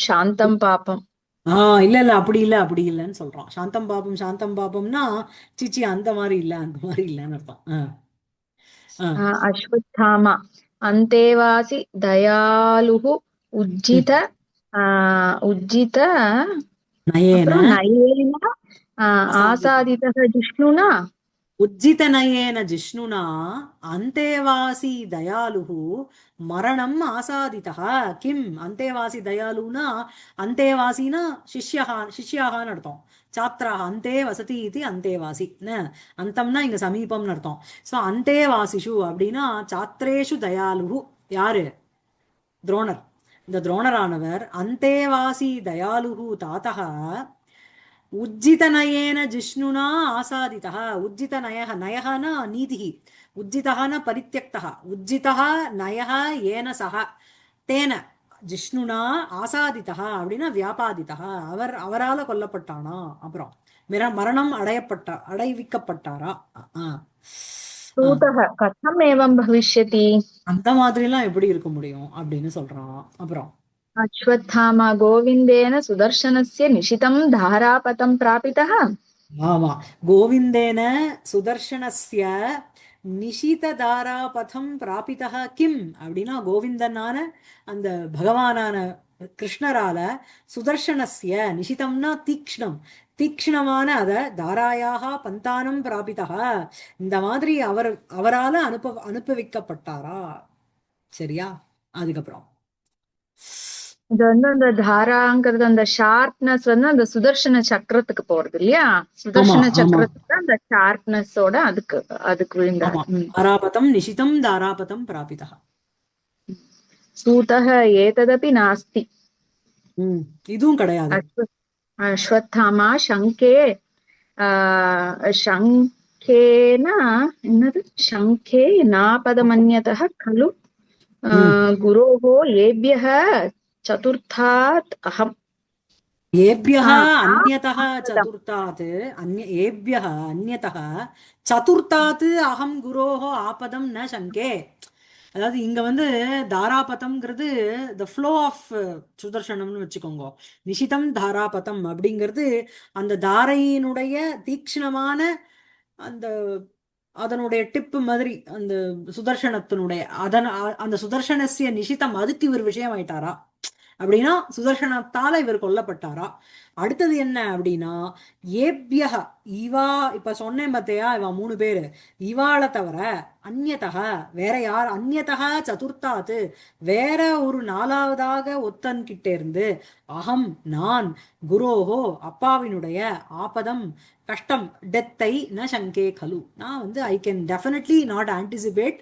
இல்ல அப்படி இல்லைன்னு சொல்றான் சாந்தம் பாபம்னா சிச்சி அந்த மாதிரி இல்லைன்னு அர்த்தம்
अश्वत्थामा अन्तेवासि दयालुः उज्जित नयेन आसादितः जिष्णुना
உஜ்ஜிதநயேன ஜிஷ்ணுனா அந்தேவாசி தயாலுஹு மரணம் ஆசாதிதः கிம் அந்தேவாசி தயாலுனா அந்தேவாசினா சிஷ்யாகான்னு அர்த்தம் சாத்ராக அந்தே வசதி இது அந்தேவாசி அந்தம்னா இங்க சமீபம்னு அர்த்தம் ஸோ அந்தேவாசிஷு அப்படின்னா சாத்திரேஷு தயாலுஹு யாரு துரோணர் இந்த துரோணரானவர் அந்தேவாசி தயாலுஹு தாத்தः உஜ்ஜிதநயேன ஜிஷ்ணுனா ஆசாதிதः உஜ்ஜிதநயः நயஹனா நீதிः உஜ்ஜிதஹன பரித்யக்தः உஜ்ஜிதः நயः ஏன சக தேன ஜிஷ்ணுனா ஆசாதிதः அப்படின்னா வியாபாதிதः அவரால கொல்லப்பட்டானா அப்புறம் மரணம் அடைவிக்கப்பட்டாரா ஆ ஆ
सूतः कथम् एवं भविष्यति?
அந்த மாதிரி எல்லாம் எப்படி இருக்க முடியும் அப்படின்னு சொல்றான் அப்புறம்
अश्वत्थामा गोविन्देन सुदर्शनस्य निशितं धारापतं प्रापितः
ஆமா கோவிந்தேன சுதர்ஷனஸ்ய நிஷிததாராபதம் பிராபிதः கிம் அப்படின்னா கோவிந்தனான அந்த பகவானான கிருஷ்ணரால சுதர்ஷனஸ்ய நிஷிதம்னா தீக்ஷ்ணம் தீக்ஷ்ணமான அத தாராயாக பந்தானம் பிராபிதः இந்த மாதிரி அவரால அனுப்பவிக்கப்பட்டாரா சரியா அதுக்கப்புறம்
இது வந்து அந்த தாராங்கிறது அந்த ஷார்ப்னஸ் வந்து அந்த சுதர்சன சக்கரத்துக்கு போறது இல்லையா?
ஆமா
சுதர்சன
ஆமா
சக்கரத்துக்கு அந்த ஷார்ப்னஸோட அதுக்கு விழுந்தார்.
ஆமா தாராபதம் நிஷிதம் தாராபதம் பிராபிதः
सूतः एतदपि नास्ति
இதுவும் கிடையாது
अश्वत्थामा शङ्के शङ्खेन என்னது शङ्खे नापदमन्यतः खलु गुरोः येभ्यः चतुर्थात् अहम्
ஏபியः அந்யதः சதுர்த்தாத் ஏபியः அந்யதः சதுர்த்தாத் அகம் குரோஹ ஆபதம் ந சங்கே அதாவது இங்க வந்து தாராபதம்ங்கிறது த ஃப்ளோ ஆஃப் சுதர்சனம்னு வச்சுக்கோங்க நிஷிதம் தாராபதம் அப்படிங்கிறது அந்த தாரையினுடைய தீக்ஷ்ணமான அந்த அதனுடைய டிப்பு மாதிரி அந்த சுதர்சனத்தினுடைய அந்த சுதர்சனசிய நிஷிதம் அதுக்கு இவர் விஷயம் ஆயிட்டாரா அப்படின்னா சுதர்சனத்தால இவர் கொல்லப்பட்டாரா அடுத்தது என்ன அப்படின்னா ஏபியக இவா இப்ப சொன்னேன் பார்த்தியா இவா 3 பேரு இவாளை தவிர அந்யதக வேற யார் அந்யதக சதுர்த்தாத்து வேற ஒரு 4வதாக ஒத்தன் கிட்டே இருந்து அகம் நான் குரோஹோ அப்பாவினுடைய ஆபதம் கஷ்டம் டெத்தை ந சங்கே கலு நான் வந்து I can definitely not anticipate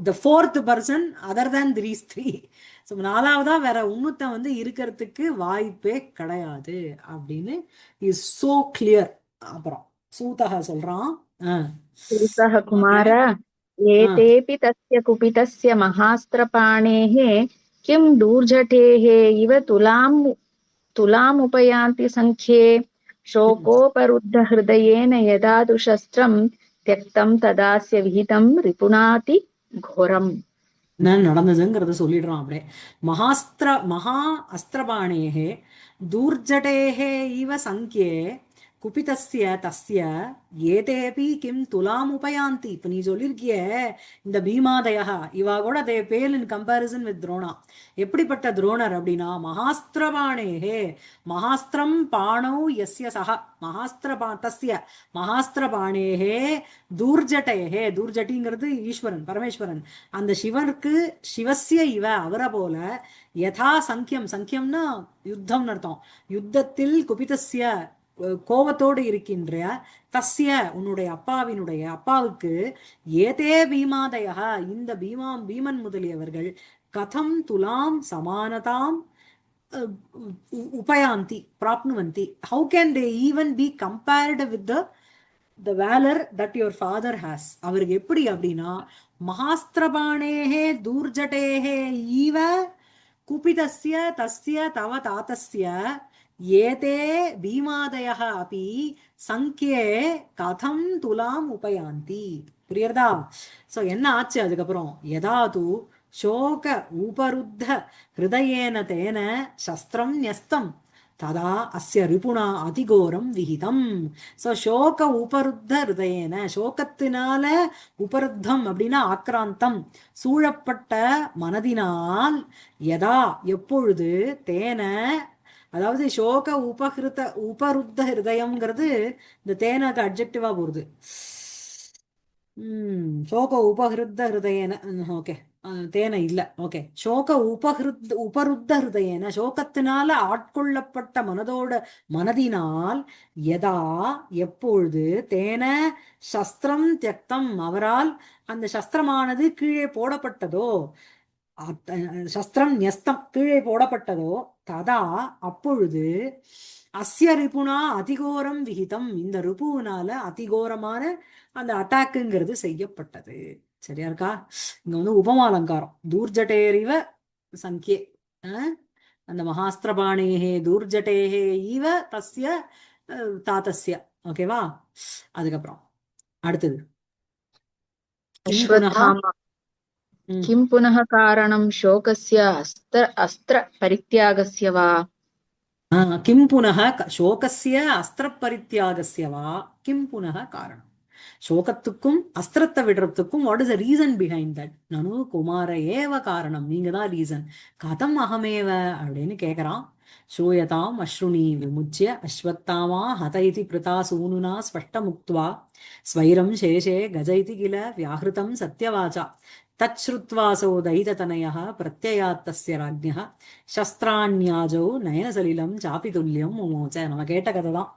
the 4th person other than these 3 so 4வதா வேற உன்னுத்தம் வந்து இருக்கிறதுக்கு வாய்ப்பே கிடையாது அப்படின்னு இஸ் சோ கிளியர் அப்புறம் சூதக சொல்றான்
सूतः कुमार एतेऽपि तस्य कुपितस्य महास्त्रपाणेः किं दूर्झटेः इव तुलामुपयान्ति सङ्ख्ये शोकोपरुद्धहृदयेन यदा तु शस्त्रं त्यक्तं तदास्य विहितं रिपुनाति घोरम्
என்ன நடந்ததுங்கிறத சொல்லிடுறான் அப்படியே மகா அஸ்திரபாணேகே தூர்ஜடேகே இவ சங்கியே குபிதஸ்ய தஸ்ய ஏதேபி கிம் துலாம் உபயாந்தி இப்ப நீ சொல்லிருக்கிய இந்த பீமாதயா இவா கூட தே பேல் இன் கம்பேரிசன் வித் துரோணா எப்படிப்பட்ட துரோணர் அப்படின்னா மகாஸ்திரபாணேகே மகாஸ்திரம் பாணௌ யஸ்ய சக தஸ்ய மகாஸ்திரபாணேகே தூர்ஜட்டேகே தூர்ஜட்டிங்கிறது ஈஸ்வரன் பரமேஸ்வரன் அந்த சிவனுக்கு சிவசிய இவ அவரை போல யதா சங்கியம்னா யுத்தம்னு அர்த்தம் யுத்தத்தில் குபிதஸ்ய கோபத்தோடு இருக்கின்ற தஸ்ய உன்னுடைய அப்பாவுக்கு ஏதே பீமாதய இந்த பீமன் முதலியவர்கள் கதம் துலாம் சமானதாம் உபயாந்தி பிராப்னுவந்தி how can they even be compared with the valor that your father has அவருக்கு எப்படி அப்படின்னா மகாஸ்திரபாணேஹே தூர்ஜட்டேஹே ஈவ குபிதஸ்ய தஸ்ய தவ தாத்தஸ்ய ஏதே பீமாதயः அப்பி சங்கியே கதம் துலாம் உபயாந்தி புரியுறதா சோ என்ன ஆச்சு அதுக்கப்புறம் யதாது சோக உபருத்த ஹிருதயேன தேன சஸ்திரம் ன்யஸ்தம் ததா அஸ்ய ரிபுணா அதிகோரம் விகிதம் சோ சோக உபருத்த ஹிருதயேன சோகத்தினால உபருத்தம் அப்படின்னா ஆக்ராந்தம் சூழப்பட்ட மனதினால் யதா எப்பொழுது தேன அதாவது சோக உபருத்த ஹிருதயம்ங்கிறது இந்த தேனாக்கு அட்ஜெக்டிவா போகுது சோக உபஹிருத்த ஹிருதயேன. ஓகே, தேன இல்ல. ஓகே, சோக உபருத்த ஹிருதயேன, சோகத்தினால ஆட்கொள்ளப்பட்ட மனதினால், யதா எப்பொழுது, தேன சஸ்திரம் தியக்தம் அவரால் அந்த சஸ்திரமானது கீழே போடப்பட்டதோ, சஸ்திரம் நியஸ்தம் கீழே போடப்பட்டதோ, ததா அப்பொழுது, அஸ்ய ரிபுனா அதிகோரம் விகிதம் இந்த ரிபுவினால அதிகோரமான அந்த அட்டாக்குங்கிறது செய்யப்பட்டது. சரியா இருக்கா? இங்க வந்து உபமாலங்காரம், தூர்ஜட்டேரிவ சங்கே, அந்த மகாஸ்திரபாணேஹே தூர்ஜட்டேஹே இவ தஸ்ய தாத்தஸ்ய. ஓகேவா? அதுக்கப்புறம் அடுத்தது கிம் புனः
अश्वत्थामा
ம்
किं पुनः कारणं शोकस्य अस्त्रपरित्यागस्य वा?
किं पुनः शोकस्य अस्त्रपरित्यागस्य वा किं पुनः कारणம்? சோகத்துக்கும் அஸ்திரத்தை விடுறதுக்கும் what is the reason behind that? நனு குமார ஏவ காரணம், நீங்க தான் ரீசன். கதம் அகமேவ அப்படின்னு கேக்குறான். ஸ்ரூயதாம் அஸ்ருணி விமுச்சிய அஸ்வத்தாமா ஹத இதி பிருதா சூனுனா ஸ்பஷ்டமுக்த்வா ஸ்வைரம் சேஷே கஜ இதி கில வியாஹிருதம் சத்யவாச்சா தச்ருத்வாசோ தைததனயः பிரத்யயாத்தஸ்ய ராஜ்ஞः சஸ்திராண்யாஜோ நயனசலிலம் சாபி துல்லியம் முமோச்ச. நம்ம கேட்ட கதை தான்.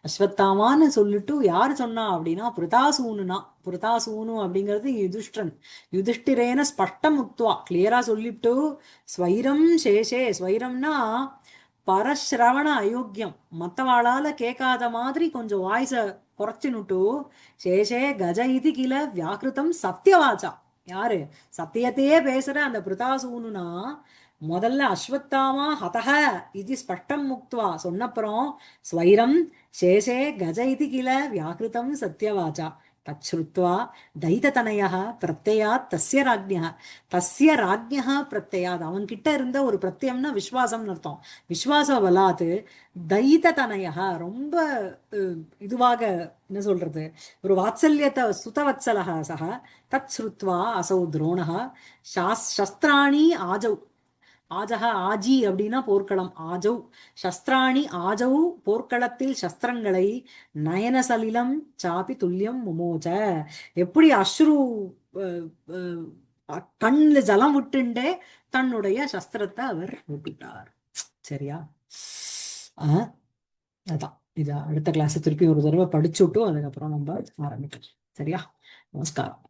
அஸ்வத்தாமான்னு சொல்லிட்டு யாரு சொன்னா அப்படின்னா பிருதாசூனுனா. பிருதாசூனு அப்படிங்கிறது யுதிஷ்டன். யுதிஷ்டிரேன ஸ்பஷ்டம் முக்துவா கிளியரா சொல்லிட்டு, ஸ்வைரம் சேஷே, ஸ்வைரம்னா பரஸ்ரவண அயோக்கியம், மற்றவாளால கேட்காத மாதிரி கொஞ்சம் வாய்ஸ குறைச்சுனுட்டு, சேஷே கஜ இது கில வியாக்கிருதம் சத்தியவாச்சா, யாரு சத்தியத்தையே பேசுற அந்த பிருதாசூனுனா முதல்ல அஸ்வத்தாமா ஹதஹ இது ஸ்பஷ்டம் முக்துவா சொன்னப்புறம் ஸ்வைரம் சேஷே கஜ இது கில வியாக்கிருதம் சத்தியவாச்சா தச்ருத்வா தைததனயः பிரத்யயாத் தஸ்ய ராஜ்ஞः பிரத்யயாத், அவன்கிட்ட இருந்த ஒரு பிரத்யம்னா விஸ்வாசம்னு அர்த்தம். விஸ்வாச பலாத் தைததனயः ரொம்ப இதுவாக என்ன சொல்றது, ஒரு வாத்சல்யத்தை சுதவத்சலः சக தச்ருத்வா அசௌ துரோணः சஸ்திராணி ஆஜௌ. ஆஜக ஆஜி அப்படின்னா போர்க்களம், ஆஜௌ சஸ்திராணி ஆஜௌ போர்க்களத்தில் சஸ்திரங்களை நயனசலிலம் சாபி துல்லியம் முமோச்ச, எப்படி அஸ்ரு கண்ணில் ஜலம் விட்டுண்டே தன்னுடைய சஸ்திரத்தை அவர் விட்டுட்டார். சரியா? அதான் இது அடுத்த கிளாஸ் திருப்பி ஒரு தடவை படிச்சுட்டு அதுக்கப்புறம் நம்ம ஆரம்பிக்கலாம். சரியா? நமஸ்காரம்.